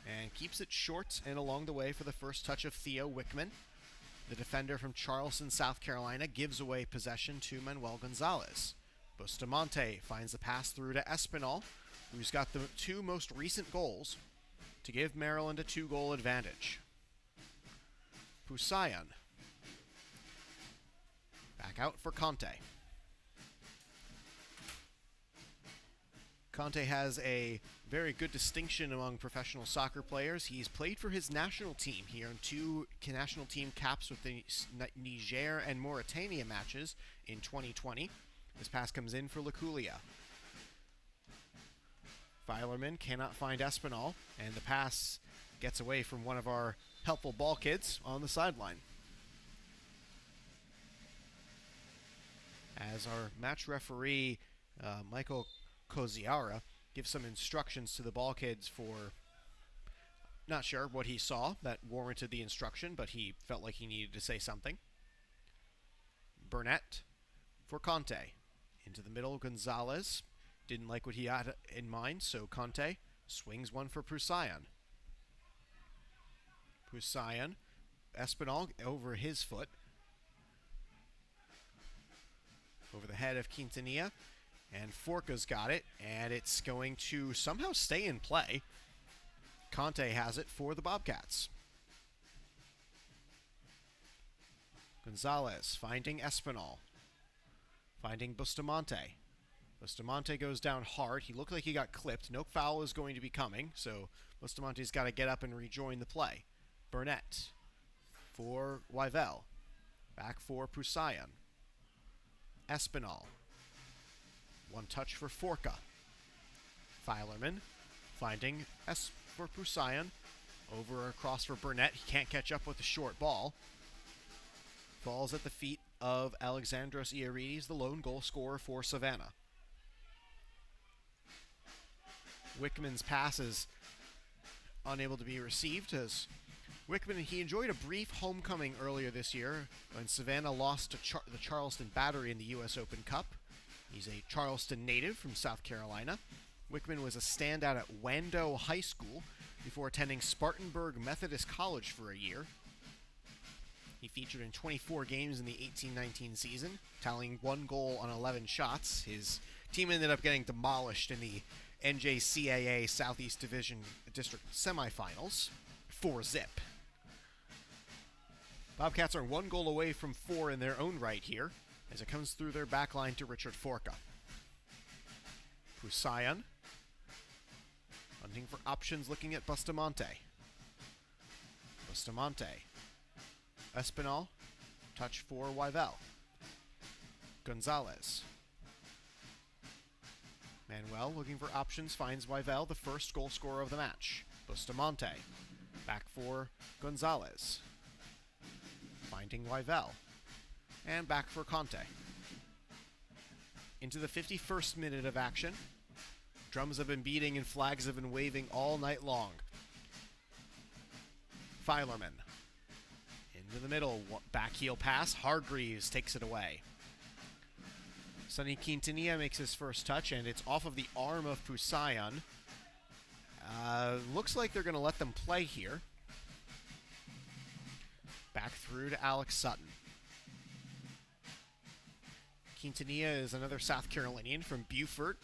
and keeps it short and along the way for the first touch of Theo Wickman. The defender from Charleston, South Carolina, gives away possession to Manuel Gonzalez. Bustamante finds the pass through to Espinal, who's got the 2 most recent goals to give Maryland a 2-goal advantage. Husayan Back out for Conte. Conte has a very good distinction among professional soccer players. He's played for his national team. He earned 2 national team caps with the Niger and Mauritania matches in 2020. This pass comes in for Laculia. Filerman cannot find Espinal, and the pass gets away from one of our helpful ball kids on the sideline. As our match referee, Michael Koziara, gives some instructions to the ball kids for, not sure what he saw that warranted the instruction, but he felt like he needed to say something. Burnett for Conte. Into the middle, Gonzalez. Didn't like what he had in mind, so Conte swings one for Prusayan. Prusayan, Espinal over his foot. Over the head of Quintanilla. And Forca's got it, and it's going to somehow stay in play. Conte has it for the Bobcats. Gonzalez finding Espinal. Finding Bustamante. Bustamante goes down hard. He looked like he got clipped. No foul is going to be coming, so Bustamante's got to get up and rejoin the play. Burnett for Wyvel. Back for Prusayan. Espinal. One touch for Forca. Filerman finding S for Prusayan. Over across for Burnett. He can't catch up with the short ball. Falls at the feet of Alexandros Iarides, the lone goal scorer for Savannah. Wickman's pass is unable to be received as Wickman, he enjoyed a brief homecoming earlier this year when Savannah lost to the Charleston Battery in the U.S. Open Cup. He's a Charleston native from South Carolina. Wickman was a standout at Wando High School before attending Spartanburg Methodist College for a year. He featured in 24 games in the 18-19 season, tallying 1 goal on 11 shots. His team ended up getting demolished in the NJCAA Southeast Division District semifinals, 4-zip. Bobcats are 1 goal away from 4 in their own right here, as it comes through their back line to Richard Forca. Prusayan, hunting for options, looking at Bustamante. Bustamante. Espinal, touch for Wyvel. Gonzalez. Manuel, looking for options, finds Wyvel, the first goal scorer of the match. Bustamante, back for Gonzalez. Finding Wyvel. And back for Conte. Into the 51st minute of action. Drums have been beating and flags have been waving all night long. Filerman. Into the middle, back heel pass. Hargreaves takes it away. Sonny Quintanilla makes his first touch, and it's off of the arm of Prusayan. Looks like they're going to let them play here. Back through to Alex Sutton. Quintanilla is another South Carolinian from Beaufort.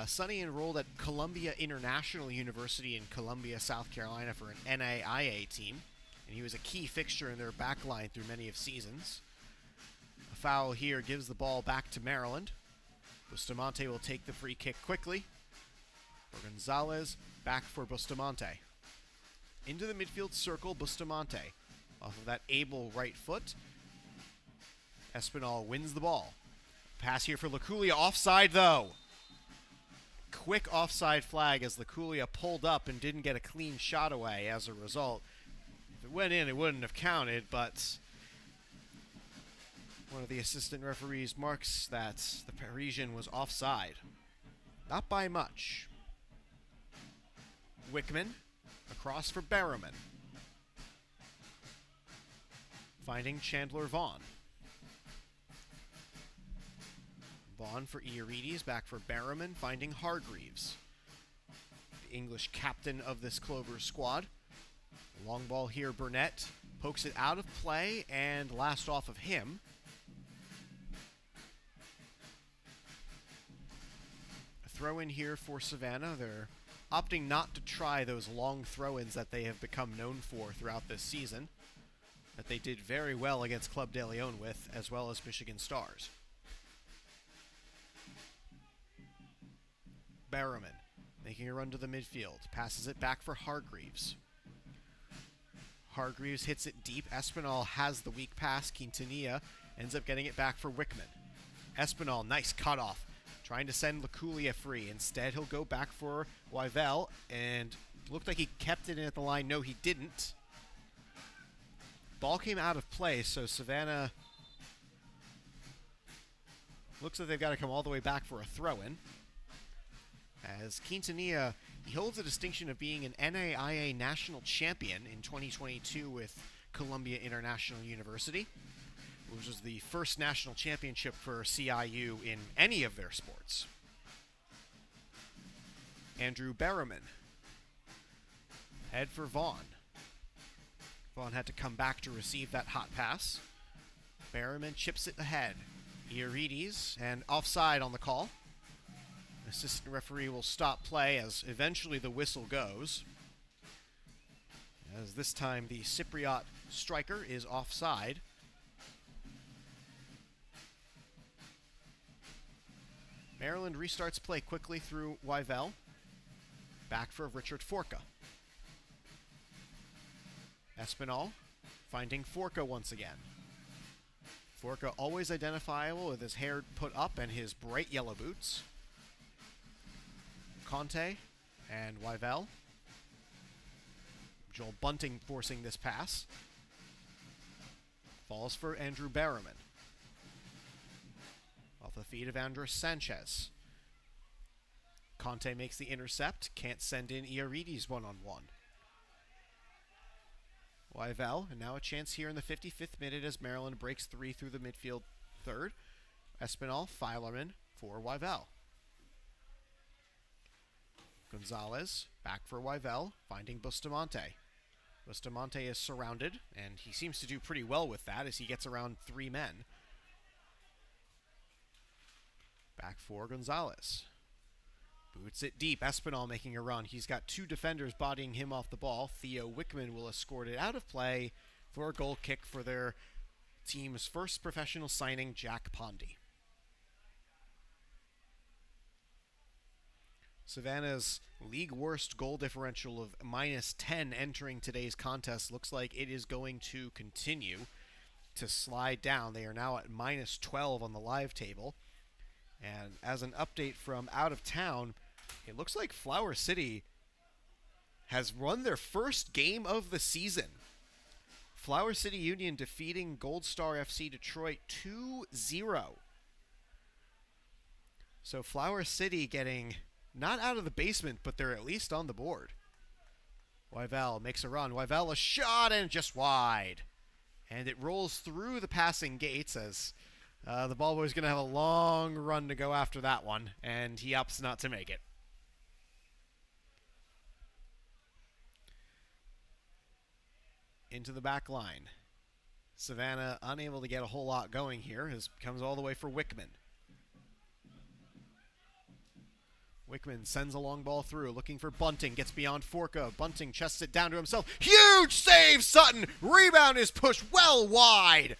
Sonny enrolled at Columbia International University in Columbia, South Carolina for an NAIA team, and he was a key fixture in their back line through many of seasons. A foul here gives the ball back to Maryland. Bustamante will take the free kick quickly. For Gonzalez, back for Bustamante. Into the midfield circle, Bustamante. Off of that able right foot, Espinal wins the ball. Pass here for Laculia, offside though. Quick offside flag as Laculia pulled up and didn't get a clean shot away as a result. If it went in, it wouldn't have counted, but one of the assistant referees marks that the Parisian was offside. Not by much. Wickman, across for Barrowman. Finding Chandler Vaughn. Vaughn for Iarides, back for Barrowman, finding Hargreaves. The English captain of this Clovers squad. Long ball here, Burnett pokes it out of play, and last off of him. A throw in here for Savannah. They're opting not to try those long throw-ins that they have become known for throughout this season. that they did very well against Club de Leon with, as well as Michigan Stars. Berriman making a run to the midfield, passes it back for Hargreaves. Hargreaves hits it deep. Espinal has the weak pass. Quintanilla ends up getting it back for Wickman. Espinal, nice cutoff, trying to send Laculia free. Instead, he'll go back for Wyvel, and looked like he kept it in at the line. No, he didn't. Ball came out of play, so Savannah looks like they've got to come all the way back for a throw-in. As Quintanilla, he holds the distinction of being an NAIA national champion in 2022 with Columbia International University, which was the first national championship for CIU in any of their sports. Andrew Berriman. Head for Vaughn. Vaughn had to come back to receive that hot pass. Berriman chips it ahead. Iarides, and offside on the call. Assistant referee will stop play as eventually the whistle goes. As this time the Cypriot striker is offside. Maryland restarts play quickly through Wyvel. Back for Richard Forca. Espinal finding Forca once again. Forca always identifiable with his hair put up and his bright yellow boots. Conte and Wyvel. Joel Bunting forcing this pass. Falls for Andrew Berriman. Off the feet of Andres Sanchez. Conte makes the intercept. Can't send in Iarides one-on-one. Wyvel, and now a chance here in the 55th minute as Maryland breaks 3 through the midfield third. Espinal, Filerman for Wyvel. Gonzalez, back for Wyvel, finding Bustamante. Bustamante is surrounded, and he seems to do pretty well with that as he gets around 3 men. Back for Gonzalez. Boots it deep. Espinal making a run. He's got 2 defenders bodying him off the ball. Theo Wickman will escort it out of play for a goal kick for their team's first professional signing, Jack Pondy. Savannah's league worst goal differential of -10 entering today's contest looks like it is going to continue to slide down. They are now at -12 on the live table. And as an update from out of town, it looks like Flower City has won their first game of the season. Flower City Union defeating Gold Star FC Detroit 2-0. So Flower City getting not out of the basement, but they're at least on the board. Wyvel makes a run. Wyvel a shot and just wide. And it rolls through the passing gates as the ball boy's going to have a long run to go after that one, and he opts not to make it. Into the back line. Savannah unable to get a whole lot going here. Comes all the way for Wickman. Wickman sends a long ball through, looking for Bunting, gets beyond Forca. Bunting chests it down to himself. Huge save, Sutton! Rebound is pushed well wide.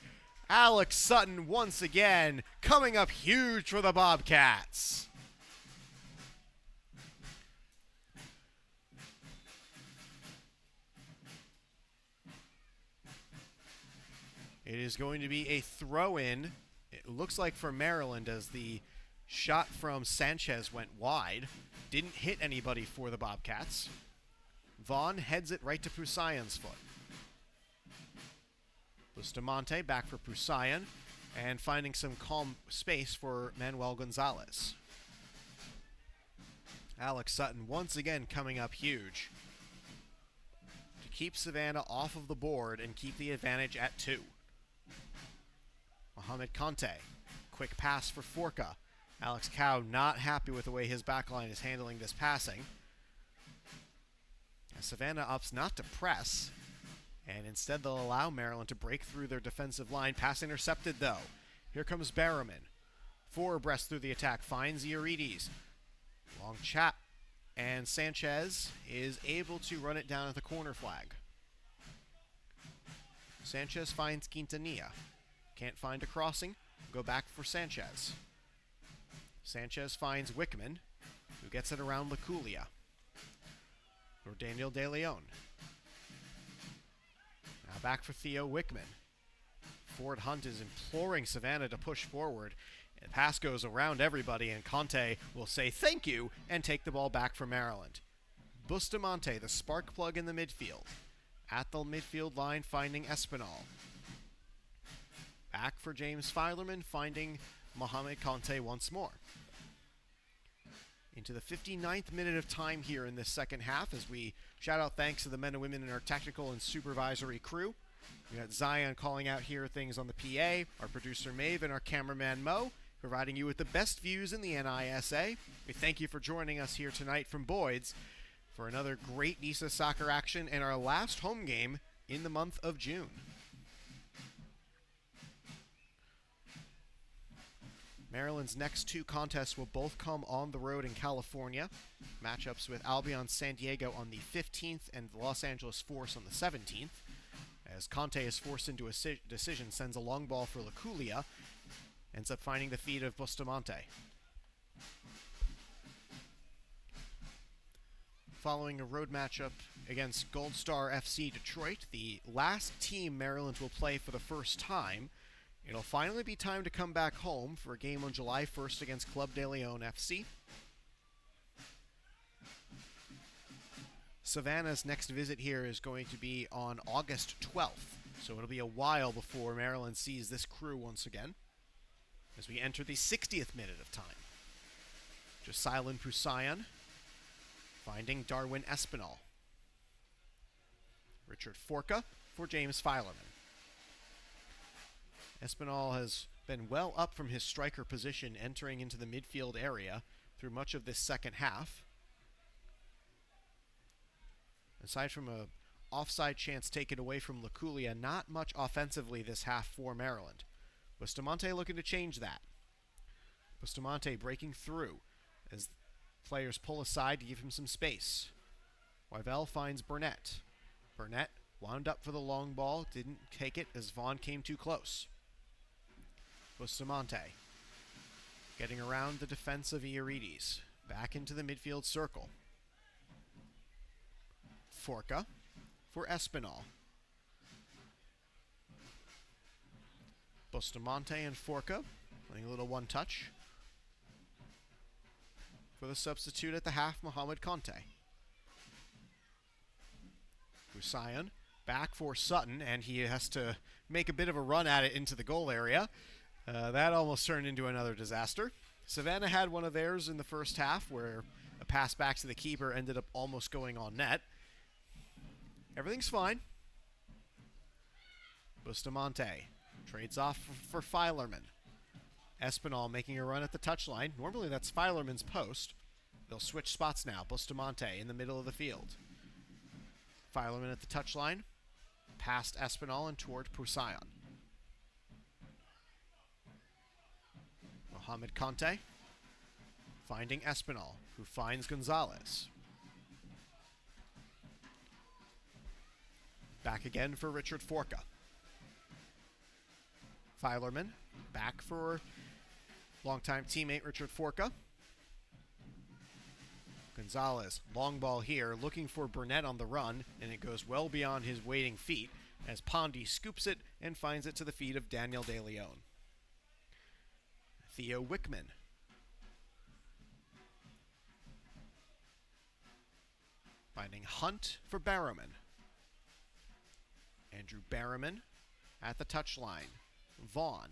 Alex Sutton once again coming up huge for the Bobcats. It is going to be a throw-in, it looks like for Maryland, as the shot from Sanchez went wide. Didn't hit anybody for the Bobcats. Vaughn heads it right to Poussaint's foot. Bustamante back for Poussaint, and finding some calm space for Manuel Gonzalez. Alex Sutton once again coming up huge to keep Savannah off of the board and keep the advantage at 2. Mohamed Conte, quick pass for Forca. Alex Cow not happy with the way his backline is handling this passing. As Savannah opts not to press, and instead they'll allow Maryland to break through their defensive line. Pass intercepted though. Here comes Berriman. 4 abreast through the attack, finds Iarides. Long chat, and Sanchez is able to run it down at the corner flag. Sanchez finds Quintanilla. Can't find a crossing. Go back for Sanchez. Sanchez finds Wickman, who gets it around Laculia. Or Daniel De Leon. Now back for Theo Wickman. Ford Hunt is imploring Savannah to push forward. And pass goes around everybody, and Conte will say thank you and take the ball back for Maryland. Bustamante, the spark plug in the midfield. At the midfield line, finding Espinal. Back for James Filerman, finding Mohamed Conte once more. Into the 59th minute of time here in this second half, as we shout out thanks to the men and women in our technical and supervisory crew. We got Zion calling out here things on the PA, our producer Maeve, and our cameraman Mo, providing you with the best views in the NISA. We thank you for joining us here tonight from Boyd's for another great NISA soccer action and our last home game in the month of June. Maryland's next two contests will both come on the road in California. Matchups with Albion San Diego on the 15th and Los Angeles Force on the 17th. As Conte is forced into a decision, sends a long ball for Laculia, ends up finding the feet of Bustamante. Following a road matchup against Gold Star FC Detroit, the last team Maryland will play for the first time, it'll finally be time to come back home for a game on July 1st against Club de Leon FC. Savannah's next visit here is going to be on August 12th, so it'll be a while before Maryland sees this crew once again, as we enter the 60th minute of time. Jocelyn Pusayan finding Darwin Espinal. Richard Forca for James Filerman. Espinal has been well up from his striker position entering into the midfield area through much of this second half. Aside from a offside chance taken away from Laculia, not much offensively this half for Maryland. Bustamante looking to change that. Bustamante breaking through as players pull aside to give him some space. Wyvell finds Burnett. Burnett wound up for the long ball, didn't take it as Vaughn came too close. Bustamante getting around the defense of Iarides. Back into the midfield circle. Forca for Espinal. Bustamante and Forca playing a little one-touch. For the substitute at the half, Mohamed Conte. Pusayan back for Sutton, and he has to make a bit of a run at it into the goal area. That almost turned into another disaster. Savannah had one of theirs in the first half where a pass back to the keeper ended up almost going on net. Everything's fine. Bustamante trades off for Filerman. Espinal making a run at the touchline. Normally that's Filerman's post. They'll switch spots now. Bustamante in the middle of the field. Filerman at the touchline. Past Espinal and toward Pusayan. Mohamed Conte finding Espinal, who finds Gonzalez. Back again for Richard Forca. Filerman back for longtime teammate Richard Forca. Gonzalez, long ball here, looking for Burnett on the run, and it goes well beyond his waiting feet as Pondy scoops it and finds it to the feet of Daniel De Leon. Theo Wickman. Finding Hunt for Barrowman. Andrew Barrowman at the touchline. Vaughn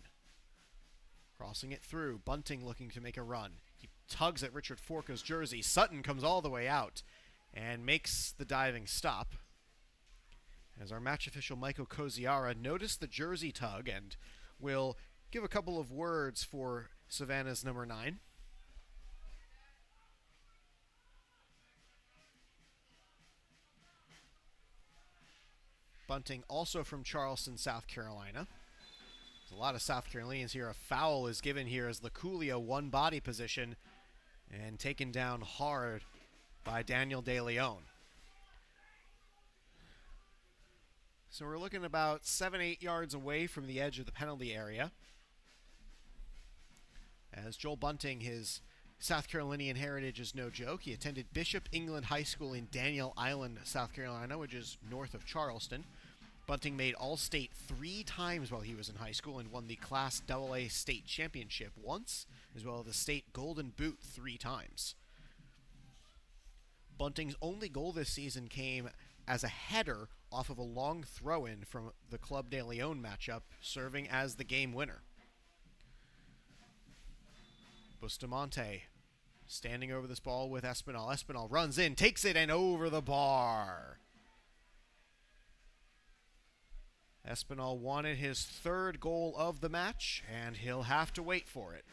crossing it through. Bunting looking to make a run. He tugs at Richard Forca's jersey. Sutton comes all the way out and makes the diving stop. As our match official Michael Koziara noticed the jersey tug and will give a couple of words for Savannah's number 9. Bunting also from Charleston, South Carolina. There's a lot of South Carolinians here. A foul is given here as Laculia won body position and taken down hard by Daniel De Leon. So we're looking about 7-8 yards away from the edge of the penalty area. As Joel Bunting, his South Carolinian heritage is no joke. He attended Bishop England High School in Daniel Island, South Carolina, which is north of Charleston. Bunting made All-State 3 times while he was in high school and won the Class AA state championship once, as well as the state Golden Boot 3 times. Bunting's only goal this season came as a header off of a long throw-in from the Club de Leon matchup, serving as the game winner. Bustamante standing over this ball with Espinal. Espinal runs in, takes it, and over the bar. Espinal wanted his 3rd goal of the match, and he'll have to wait for it.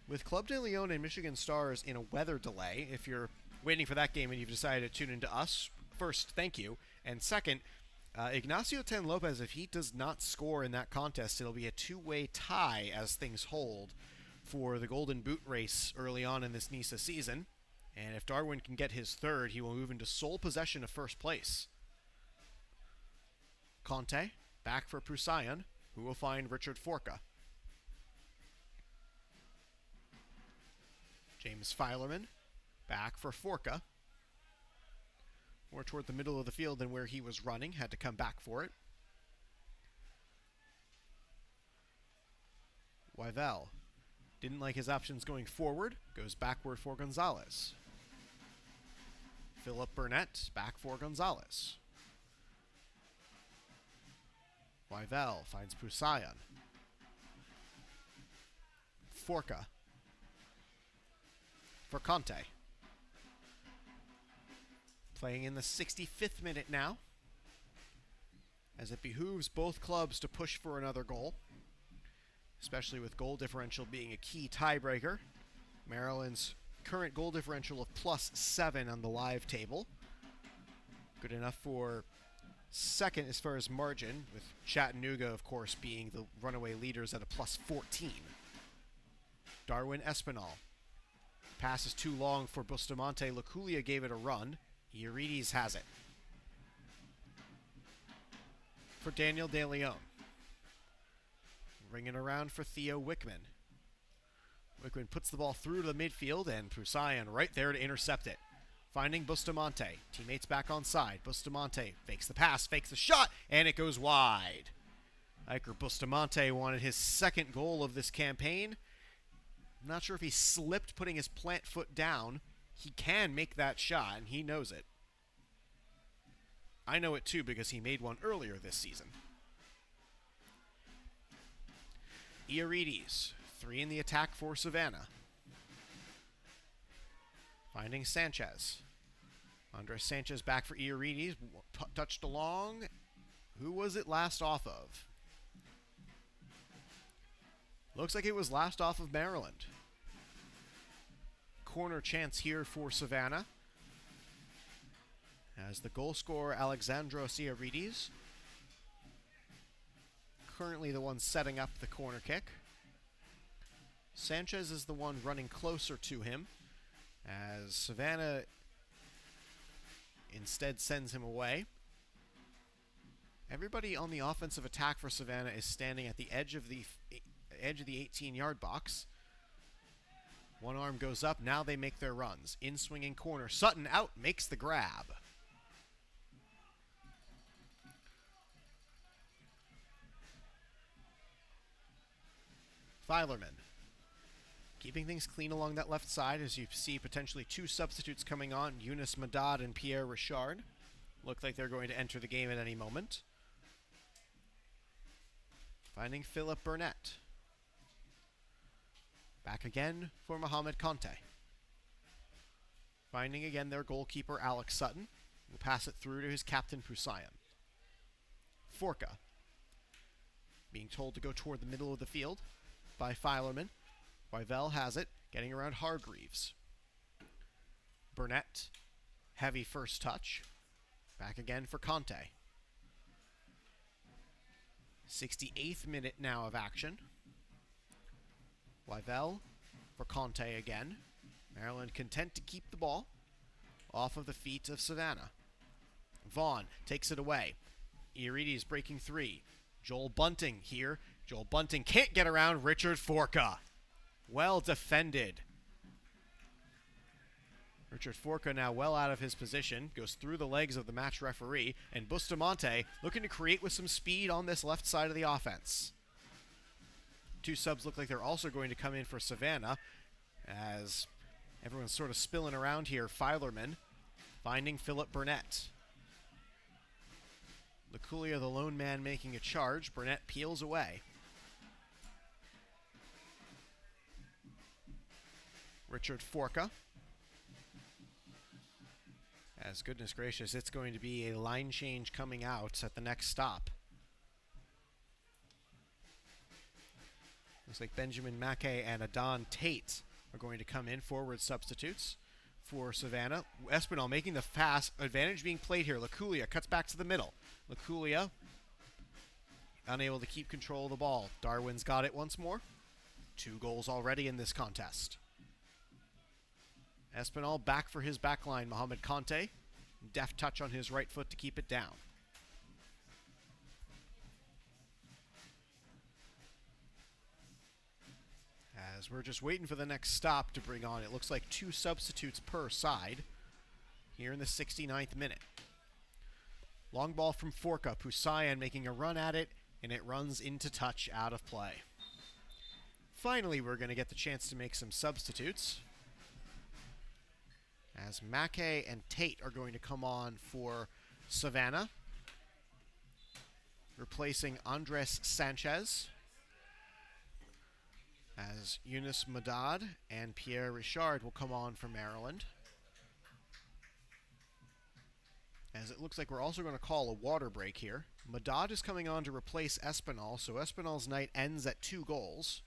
With Club de Leon and Michigan Stars in a weather delay, if you're waiting for that game and you've decided to tune into us, first, thank you. And second, Ignacio Ten Lopez, if he does not score in that contest, it'll be a 2-way tie as things hold for the Golden Boot race early on in this NISA season. And if Darwin can get his 3rd, he will move into sole possession of first place. Conte, back for Prusayan, who will find Richard Forca. James Filerman, back for Forca. More toward the middle of the field than where he was running, had to come back for it. Wyvel didn't like his options going forward, goes backward for Gonzalez. Philip Burnett, back for Gonzalez. Wyvel finds Prusayan. Forca for Conte. Playing in the 65th minute now, as it behooves both clubs to push for another goal, especially with goal differential being a key tiebreaker. Maryland's current goal differential of +7 on the live table. Good enough for second as far as margin, with Chattanooga, of course, being the runaway leaders at a +14. Darwin Espinal. Pass is too long for Bustamante. Laculia gave it a run. Urides has it. For Daniel De Leon. Ringing around for Theo Wickman. Wickman puts the ball through to the midfield, and Prusayan right there to intercept it. Finding Bustamante. Teammates back on side. Bustamante fakes the pass, fakes the shot, and it goes wide. Iker Bustamante wanted his 2nd goal of this campaign. I'm not sure if he slipped putting his plant foot down. He can make that shot, and he knows it. I know it too because he made one earlier this season. Urides, 3 in the attack for Savannah. Finding Sanchez. Andres Sanchez back for Urides, touched along. Who was it last off of? Looks like it was last off of Maryland. Corner chance here for Savannah, as the goal scorer Alexandros Urides, currently the one setting up the corner kick. Sanchez is the one running closer to him, as Savannah instead sends him away. Everybody on the offensive attack for Savannah is standing at the edge of the 18-yard box. One arm goes up. Now they make their runs. In swinging corner. Sutton out, makes the grab. Filerman. Keeping things clean along that left side as you see potentially 2 substitutes coming on. Eunice Madad and Pierre Richard. Look like they're going to enter the game at any moment. Finding Philip Burnett. Back again for Mohamed Conte. Finding again their goalkeeper, Alex Sutton. Will pass it through to his captain, Prusayan. Forca. Being told to go toward the middle of the field by Filerman. Wyvel has it, getting around Hargreaves. Burnett. Heavy first touch. Back again for Conte. 68th minute now of action. Wyvel for Conte again. Maryland content to keep the ball off of the feet of Savannah. Vaughn takes it away. Irides breaking 3. Joel Bunting here. Joel Bunting can't get around Richard Forca. Well defended. Richard Forca now well out of his position, goes through the legs of the match referee, and Bustamante looking to create with some speed on this left side of the offense. 2 subs look like they're also going to come in for Savannah, as everyone's sort of spilling around here. Filerman finding Philip Burnett. Laculia, the lone man, making a charge. Burnett peels away. Richard Forca. As goodness gracious, it's going to be a line change coming out at the next stop. Looks like Benjamin Mackay and Adon Tate are going to come in, forward substitutes for Savannah. Espinal making the pass, advantage being played here. Laculia cuts back to the middle. Laculia unable to keep control of the ball. Darwin's got it once more. 2 goals already in this contest. Espinal back for his backline. Mohamed Conte, deft touch on his right foot to keep it down. As we're just waiting for the next stop to bring on, it looks like 2 substitutes per side here in the 69th minute. Long ball from Forca. Pusayan making a run at it, and it runs into touch out of play. Finally, we're going to get the chance to make some substitutes, as Mackay and Tate are going to come on for Savannah, replacing Andres Sanchez, as Yunus Madad and Pierre Richard will come on for Maryland. As it looks like we're also going to call a water break here. Madad is coming on to replace Espinal, so Espinal's night ends at 2 goals.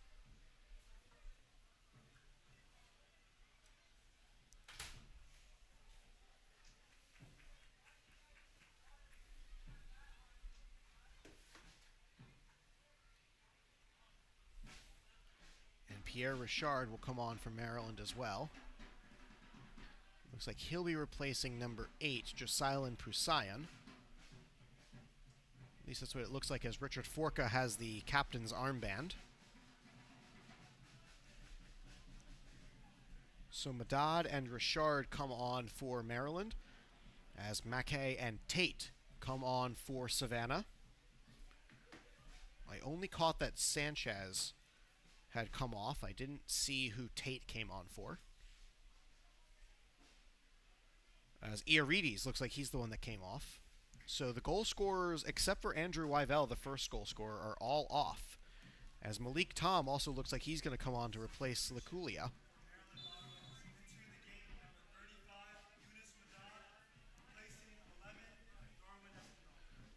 Pierre Richard will come on for Maryland as well. Looks like he'll be replacing number 8, Jocelyn Pusayan. At least that's what it looks like, as Richard Forca has the captain's armband. So Madad and Richard come on for Maryland, as Mackay and Tate come on for Savannah. I only caught that Sanchez had come off. I didn't see who Tate came on for. As Irides looks like he's the one that came off. So the goal scorers, except for Andrew Wyvell, the first goal scorer, are all off. As Malik Tom also looks like he's going to come on to replace Laculia.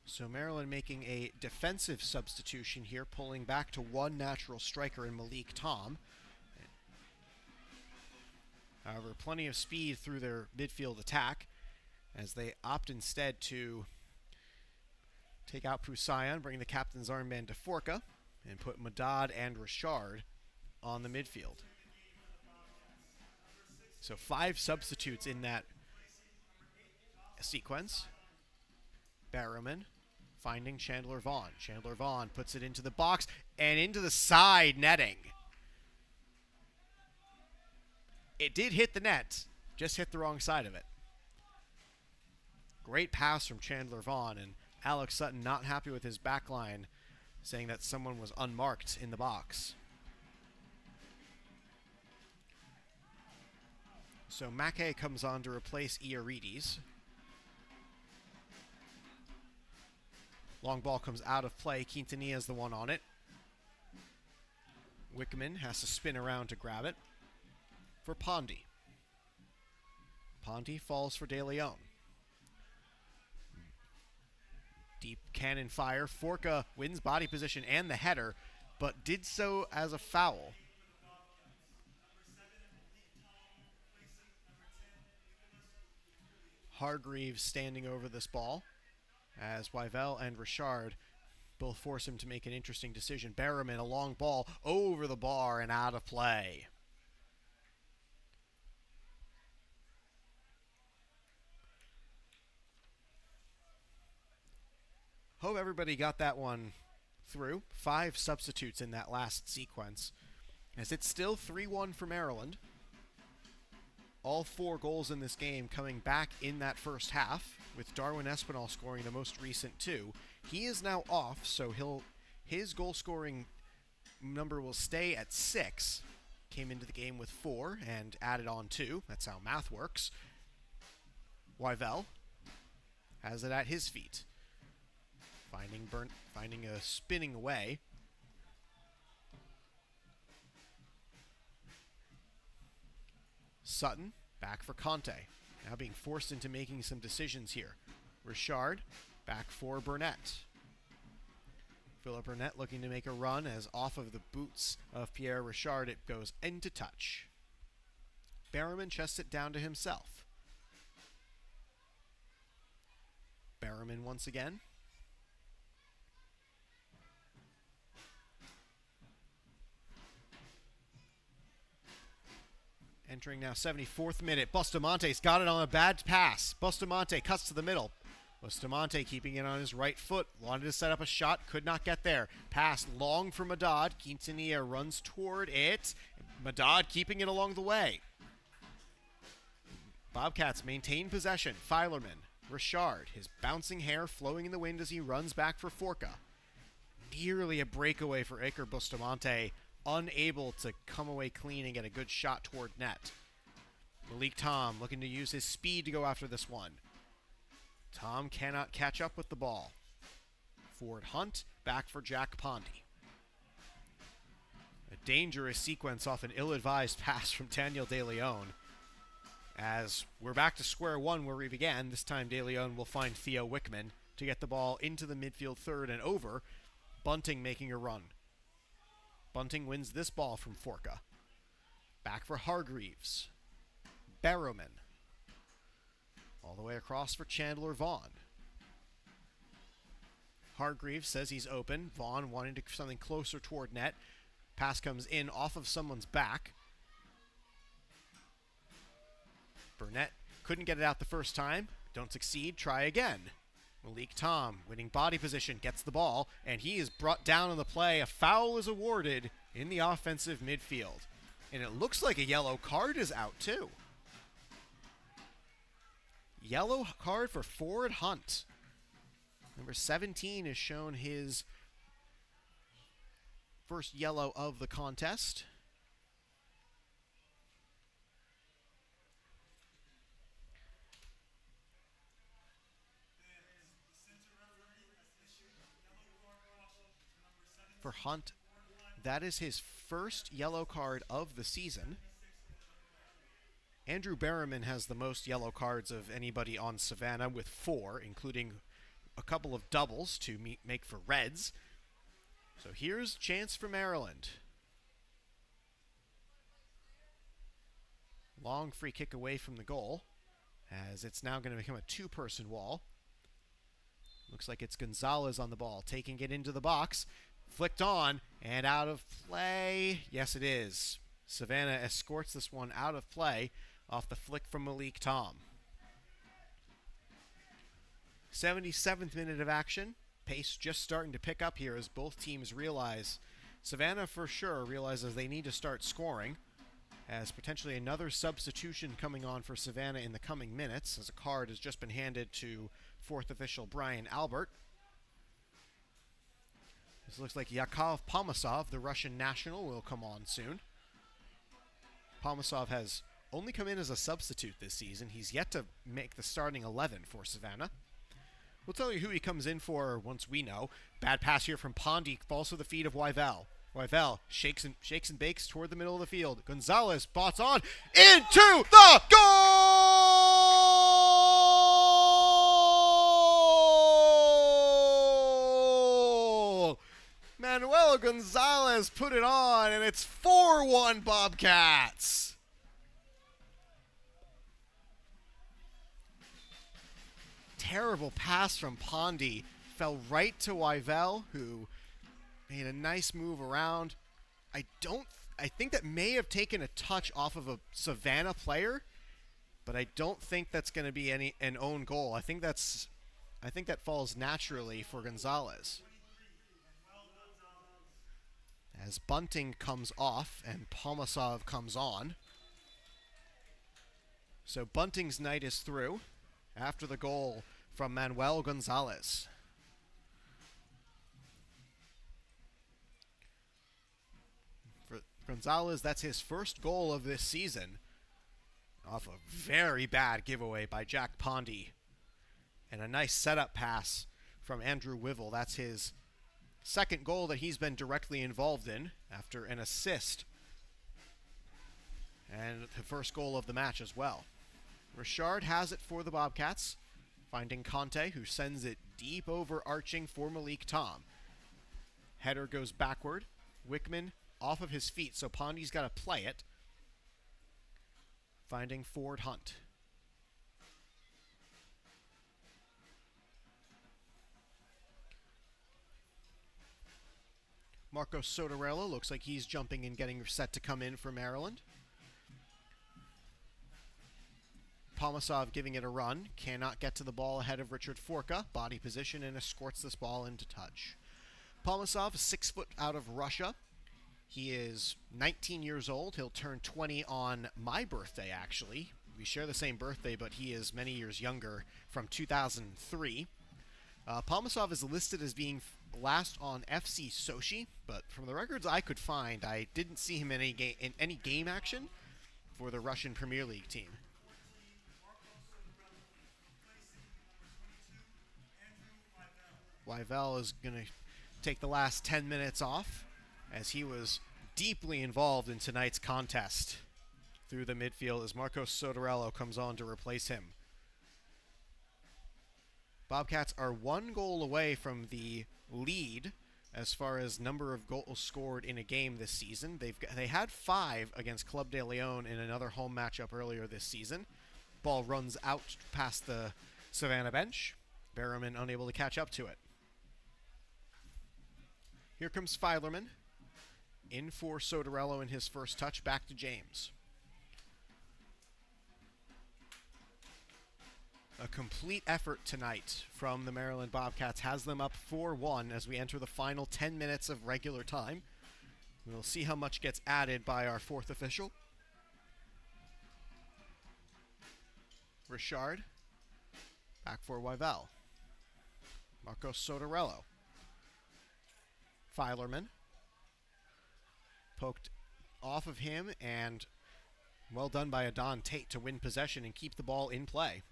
So Maryland making a defensive substitution here, pulling back to 1 natural striker in Malik Tom. However, plenty of speed through their midfield attack, as they opt instead to take out Pusayan, bring the captain's armband to Forca, and put Madad and Richard on the midfield. So 5 substitutes in that sequence. Barrowman finding Chandler Vaughn. Chandler Vaughn puts it into the box and into the side netting. It did hit the net, just hit the wrong side of it. Great pass from Chandler Vaughn, and Alex Sutton not happy with his back line, saying that someone was unmarked in the box. So Mackay comes on to replace Irides. Long ball comes out of play. Quintanilla is the one on it. Wickman has to spin around to grab it for Pondy. Pondy falls for De Leon. Deep cannon fire. Forca wins body position and the header, but did so as a foul. Hargreaves standing over this ball, as Wyvell and Richard both force him to make an interesting decision. Barrowman, a long ball over the bar and out of play. Hope everybody got that one through. 5 substitutes in that last sequence, as it's still 3-1 for Maryland. All 4 goals in this game coming back in that first half, with Darwin Espinal scoring the most recent 2. He is now off, so his goal-scoring number will stay at 6. Came into the game with 4 and added on 2. That's how math works. Wyvell has it at his feet, finding a spinning away. Sutton back for Conte, now being forced into making some decisions here. Richard back for Burnett. Philip Burnett looking to make a run, as off of the boots of Pierre Richard it goes into touch. Berriman chests it down to himself. Berriman once again. Entering now 74th minute. Bustamonte's got it on a bad pass. Bustamante cuts to the middle. Bustamante keeping it on his right foot. Wanted to set up a shot. Could not get there. Pass long for Madad. Quintanilla runs toward it. Madad keeping it along the way. Bobcats maintain possession. Filerman. Richard. His bouncing hair flowing in the wind as he runs back for Forca. Nearly a breakaway for Iker Bustamante. Unable to come away clean and get a good shot toward net. Malik Tom looking to use his speed to go after this one. Tom cannot catch up with the ball. Ford Hunt back for Jack Pondy. A dangerous sequence off an ill-advised pass from Daniel De Leon. As we're back to square one where we began, this time De Leon will find Theo Wickman to get the ball into the midfield third and over. Bunting making a run. Bunting wins this ball from Forca. Back for Hargreaves. Barrowman. All the way across for Chandler Vaughn. Hargreaves says he's open. Vaughn wanting to something closer toward net. Pass comes in off of someone's back. Burnett couldn't get it out the first time. Don't succeed. Try again. Malik Tom, winning body position, gets the ball, and he is brought down on the play. A foul is awarded in the offensive midfield. And it looks like a yellow card is out, too. Yellow card for Ford Hunt. Number 17 has shown his first yellow of the contest. For Hunt, that is his first yellow card of the season. Andrew Berriman has the most yellow cards of anybody on Savannah with 4, including a couple of doubles to make for Reds. So here's a chance for Maryland. Long free kick away from the goal, as it's now going to become a 2-person wall. Looks like it's Gonzalez on the ball, taking it into the box. Flicked on and out of play. Yes, it is. Savannah escorts this one out of play off the flick from Malik Tom. 77th minute of action. Pace just starting to pick up here as both teams realize, Savannah for sure realizes they need to start scoring, as potentially another substitution coming on for Savannah in the coming minutes, as a card has just been handed to 4th official Brian Albert. This looks like Yakov Palmasov, the Russian national, will come on soon. Palmasov has only come in as a substitute this season. He's yet to make the starting 11 for Savannah. We'll tell you who he comes in for once we know. Bad pass here from Pondy, falls to the feet of Wyvell. Wyvell shakes and bakes toward the middle of the field. Gonzalez spots on into the goal! Manuel Gonzalez put it on, and it's 4-1 Bobcats. Terrible pass from Pondy. Fell right to Wyvell, who made a nice move around. I think that may have taken a touch off of a Savannah player, but I don't think that's going to be an own goal. I think that's I think that falls naturally for Gonzalez. As Bunting comes off and Palmasov comes on. So Bunting's night is through after the goal from Manuel Gonzalez. For Gonzalez, that's his first goal of this season, off a very bad giveaway by Jack Pondy. And a nice setup pass from Andrew Wivel. That's his second goal that he's been directly involved in after an assist. And the first goal of the match as well. Richard has it for the Bobcats, finding Conte, who sends it deep overarching for Malik Tom. Header goes backward. Wickman off of his feet, so Pondy's got to play it. Finding Ford Hunt. Marcos Sotorello looks like he's jumping and getting set to come in for Maryland. Palmasov giving it a run, cannot get to the ball ahead of Richard Forka, body position, and escorts this ball into touch. Palmasov, 6 foot out of Russia. He is 19 years old. He'll turn 20 on my birthday, actually. We share the same birthday, but he is many years younger, from 2003. Palmasov is listed as being last on FC Sochi, but from the records I could find, I didn't see him in any game action for the Russian Premier League team. Wyvel is going to take the last 10 minutes off, as he was deeply involved in tonight's contest through the midfield as Marcos Sotorello comes on to replace him. Bobcats are 1 goal away from the lead as far as number of goals scored in a game this season. They had 5 against Club de Leon in another home matchup earlier this season. Ball runs out past the Savannah bench. Berriman unable to catch up to it. Here comes Filerman. In for Sotorello in his first touch. Back to James. A complete effort tonight from the Maryland Bobcats has them up 4-1 as we enter the final 10 minutes of regular time. We'll see how much gets added by our 4th official. Richard. Back for Wyvel. Marcos Sotorello. Filerman. Poked off of him, and well done by Adon Tate to win possession and keep the ball in play.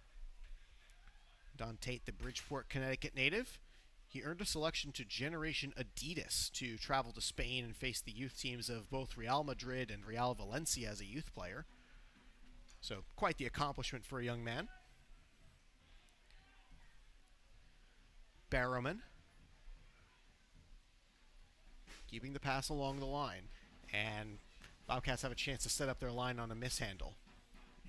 Adon Tate, the Bridgeport, Connecticut native. He earned a selection to Generation Adidas to travel to Spain and face the youth teams of both Real Madrid and Real Valencia as a youth player. So quite the accomplishment for a young man. Barrowman. Keeping the pass along the line. And Bobcats have a chance to set up their line on a mishandle.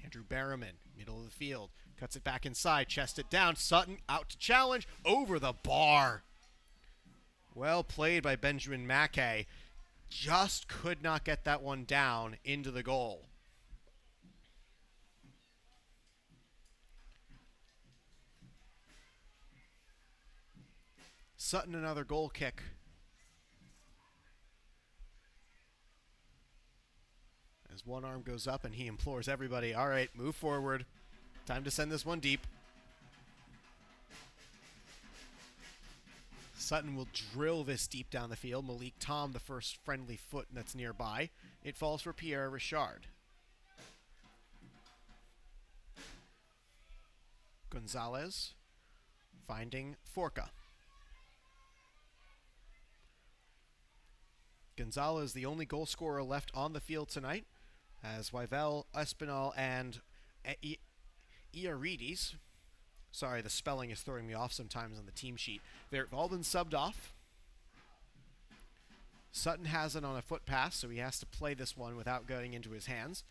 Andrew Barrowman, middle of the field. Cuts it back inside, chests it down. Sutton out to challenge. Over the bar. Well played by Benjamin Mackay. Just could not get that one down into the goal. Sutton, another goal kick. As one arm goes up and he implores everybody, all right, move forward. Time to send this one deep. Sutton will drill this deep down the field. Malik Tom, the first friendly foot that's nearby. It falls for Pierre Richard. Gonzalez finding Forka. Gonzalez, the only goal scorer left on the field tonight, as Wyvel, Espinal, and Iarides. Sorry, the spelling is throwing me off sometimes on the team sheet. They've all been subbed off. Sutton has it on a foot pass, so he has to play this one without going into his hands.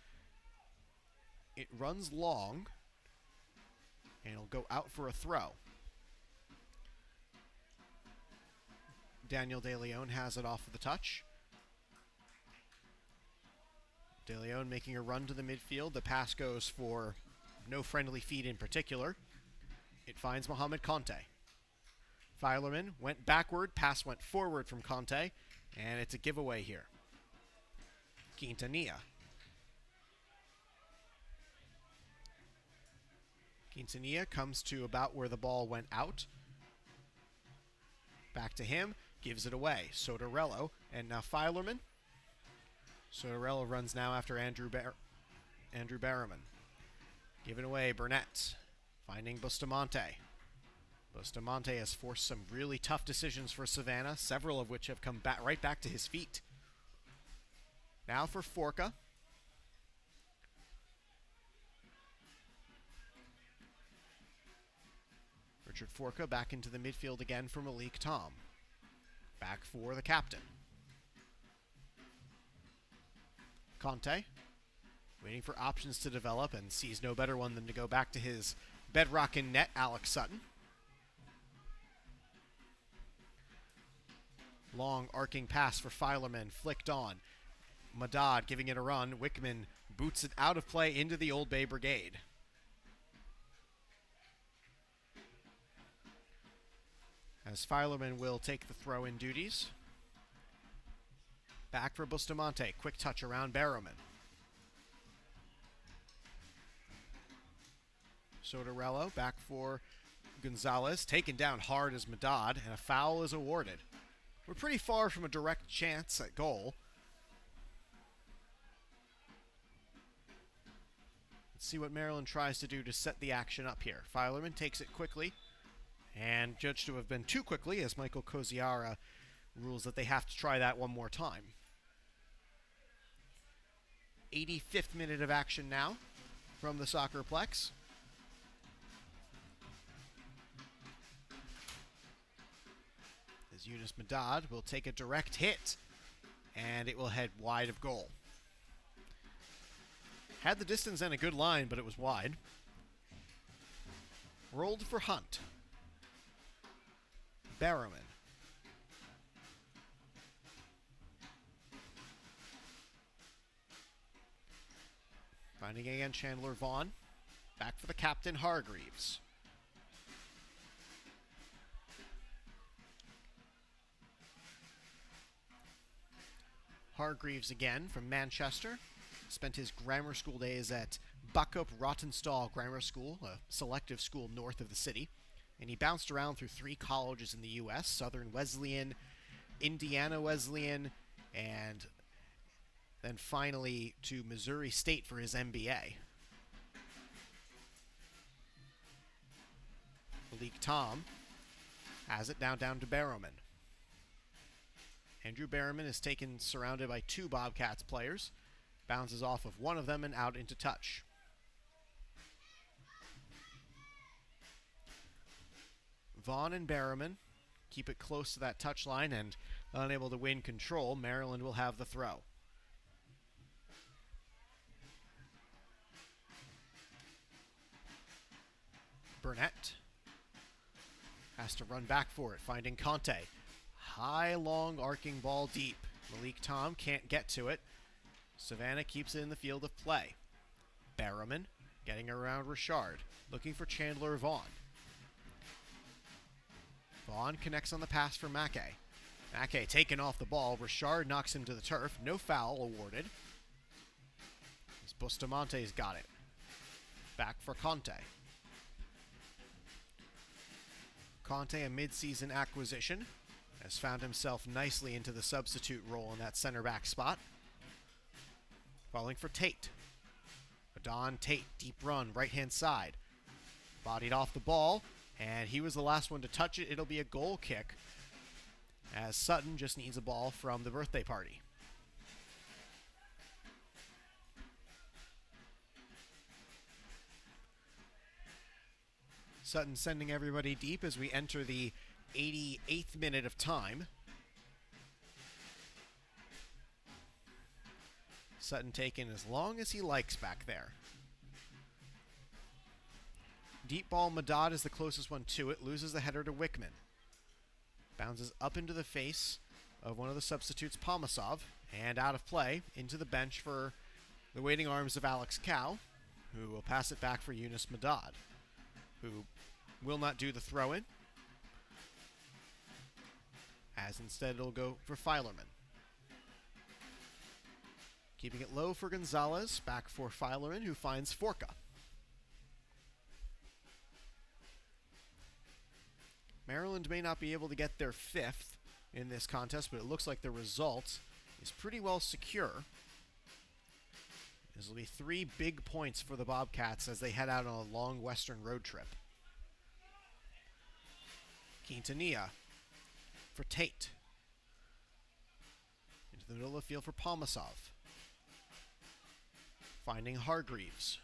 It runs long, and it'll go out for a throw. Daniel De Leon has it off of the touch. De Leon making a run to the midfield. The pass goes for no friendly feet in particular. It finds Mohamed Conte. Filerman went backward, pass went forward from Conte, and it's a giveaway here. Quintanilla. Quintanilla comes to about where the ball went out. Back to him, gives it away. Sotorello, and now Filerman. Sotorello runs now after Andrew Barrowman. Given away, Burnett. Finding Bustamante. Bustamante has forced some really tough decisions for Savannah, several of which have come right back to his feet. Now for Forca. Richard Forca back into the midfield again for Malik Tom. Back for the captain. Conte, waiting for options to develop and sees no better one than to go back to his bedrock in net, Alex Sutton. Long arcing pass for Filerman, flicked on. Madad giving it a run. Wickman boots it out of play into the Old Bay Brigade. As Filerman will take the throw-in duties. Back for Bustamante. Quick touch around Barrowman. Sotorello back for Gonzalez. Taken down hard as Madad, and a foul is awarded. We're pretty far from a direct chance at goal. Let's see what Maryland tries to do to set the action up here. Filerman takes it quickly, and judged to have been too quickly as Michael Koziara rules that they have to try that one more time. 85th minute of action now from the Soccerplex. As Yunus Madad will take a direct hit, and it will head wide of goal. Had the distance and a good line, but it was wide. Rolled for Hunt. Barrowman. Finding again Chandler Vaughn. Back for the captain, Hargreaves. Hargreaves again from Manchester. Spent his grammar school days at Buckup Rottenstall Grammar School, a selective school north of the city. And he bounced around through 3 colleges in the U.S., Southern Wesleyan, Indiana Wesleyan, and then finally to Missouri State for his MBA. Malik Tom has it down to Barrowman. Andrew Barrowman is surrounded by 2 Bobcats players. Bounces off of one of them and out into touch. Vaughn and Barrowman keep it close to that touchline, and unable to win control, Maryland will have the throw. Burnett has to run back for it, finding Conte. High, long, arcing ball deep. Malik Tom can't get to it. Savannah keeps it in the field of play. Barrowman getting around Richard, looking for Chandler Vaughn. Vaughn connects on the pass for Mackay. Mackay taken off the ball. Richard knocks him to the turf. No foul awarded. As Bustamante's got it. Back for Conte. Conte, a mid-season acquisition, has found himself nicely into the substitute role in that center back spot. Falling for Tate. Adon Tate, deep run, right-hand side. Bodied off the ball, and he was the last one to touch it. It'll be a goal kick, as Sutton just needs a ball from the birthday party. Sutton sending everybody deep as we enter the 88th minute of time. Sutton taking as long as he likes back there. Deep ball, Madad is the closest one to it. Loses the header to Wickman. Bounces up into the face of one of the substitutes, Pomasov, and out of play into the bench for the waiting arms of Alex Cow, who will pass it back for Yunus Madad, who will not do the throw-in. as instead it'll go for Filerman. Keeping it low for Gonzalez, back for Filerman, who finds Forka. Maryland may not be able to get their fifth in this contest, but it looks like the result is pretty well secure. This will be 3 big points for the Bobcats as they head out on a long western road trip. Quintanilla for Tate. Into the middle of the field for Palmasov. Finding Hargreaves.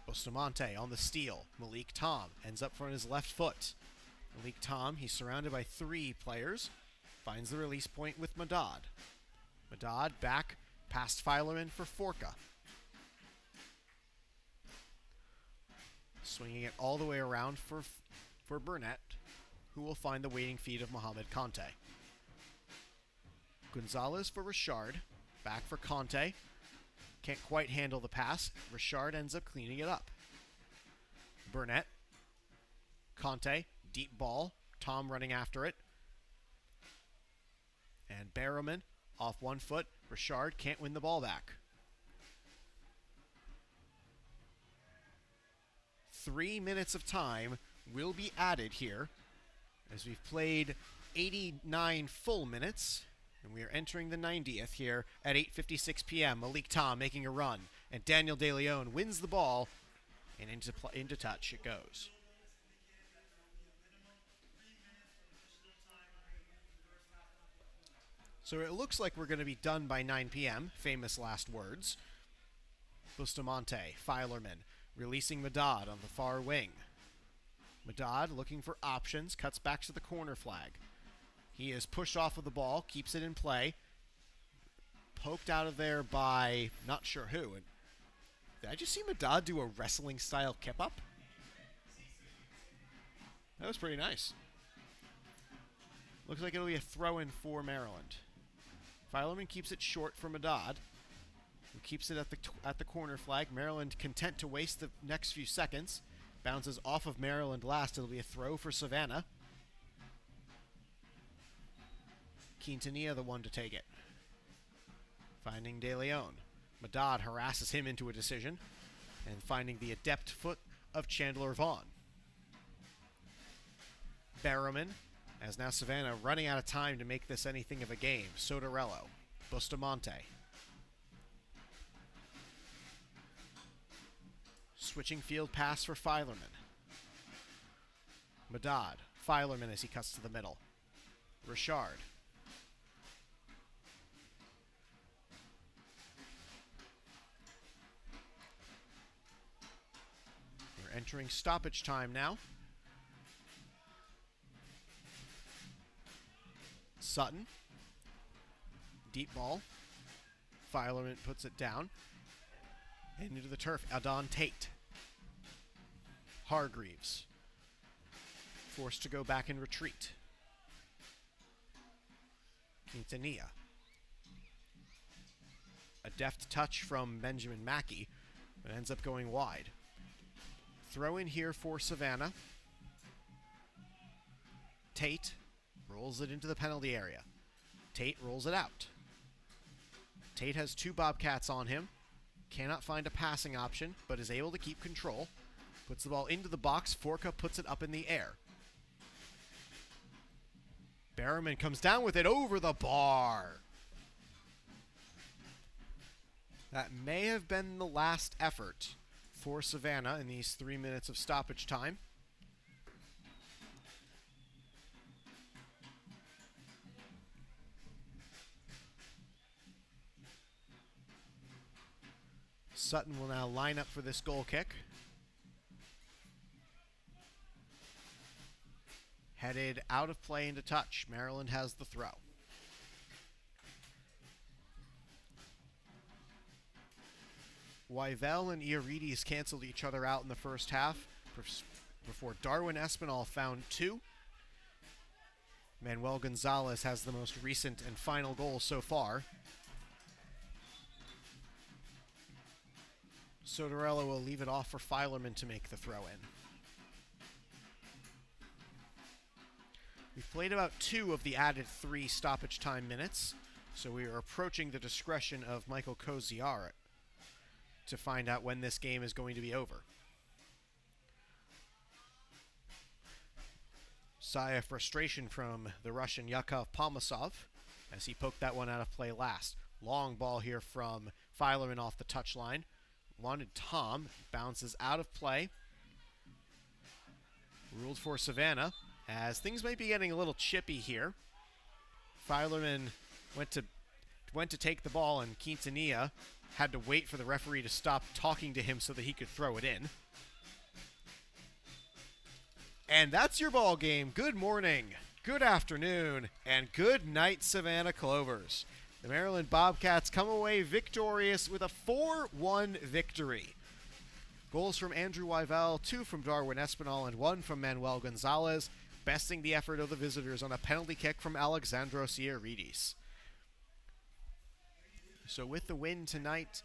Bustamante on the steal. Malik Tom ends up from his left foot. Malik Tom, he's surrounded by 3 players. Finds the release point with Madad. Madad back past Filerman for Forka. Swinging it all the way around for Burnett, who will find the waiting feet of Mohamed Conte. Gonzalez for Richard. Back for Conte. Can't quite handle the pass. Richard ends up cleaning it up. Burnett. Conte. Deep ball. Tom running after it. And Barrowman off one foot. Richard can't win the ball back. 3 minutes of time will be added here as we've played 89 full minutes. And we are entering the 90th here at 8:56 p.m. Malik Tom making a run. And Daniel De Leon wins the ball. And into touch it goes. So it looks like we're going to be done by 9 p.m. Famous last words. Bustamante, Filerman, releasing Madad on the far wing. Madad looking for options, cuts back to the corner flag. He is pushed off of the ball, keeps it in play. Poked out of there by not sure who. And did I just see Madad do a wrestling-style kip-up? That was pretty nice. Looks like it'll be a throw-in for Maryland. Filerman keeps it short for Madad, who keeps it at the corner flag. Maryland content to waste the next few seconds. Bounces off of Maryland last. It'll be a throw for Savannah. Quintanilla the one to take it. Finding De Leon. Madad harasses him into a decision. And finding the adept foot of Chandler Vaughn. Barrowman, as now Savannah running out of time to make this anything of a game. Sotorello. Bustamante. Switching field pass for Filerman. Madad. Filerman as he cuts to the middle. Richard. We're entering stoppage time now. Sutton. Deep ball. Filerman puts it down. And into the turf, Adon Tate. Hargreaves. Forced to go back in retreat. Quintanilla. A deft touch from Benjamin Mackey, but ends up going wide. Throw in here for Savannah. Tate rolls it into the penalty area. Tate rolls it out. Tate has 2 Bobcats on him. Cannot find a passing option, but is able to keep control. Puts the ball into the box. Forka puts it up in the air. Barrowman comes down with it over the bar. That may have been the last effort for Savannah in these 3 minutes of stoppage time. Sutton will now line up for this goal kick. Headed out of play into touch. Maryland has the throw. Wyvell and Iarides canceled each other out in the first half before Darwin Espinal found 2. Manuel Gonzalez has the most recent and final goal so far. Sotorello will leave it off for Filerman to make the throw in. We've played about 2 of the added 3 stoppage time minutes, so we are approaching the discretion of Michael Koziar to find out when this game is going to be over. Sigh of frustration from the Russian Yakov Palmasov as he poked that one out of play last. Long ball here from Filerman off the touchline. Wanted Tom, bounces out of play. Ruled for Savannah, as things might be getting a little chippy here. Filerman went to take the ball, and Quintanilla had to wait for the referee to stop talking to him so that he could throw it in. And that's your ball game. Good morning, good afternoon, and good night, Savannah Clovers. The Maryland Bobcats come away victorious with a 4-1 victory. Goals from Andrew Wyvell, 2 from Darwin Espinal, and 1 from Manuel Gonzalez, besting the effort of the visitors on a penalty kick from Alexandros Ioridis. So with the win tonight,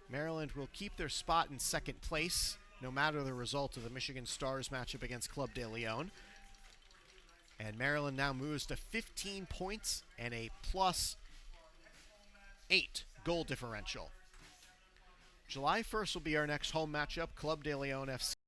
Maryland will keep their spot in second place, no matter the result of the Michigan Stars matchup against Club de Leon. And Maryland now moves to 15 points and a +8 goal differential. July 1st will be our next home matchup, Club de Leon FC.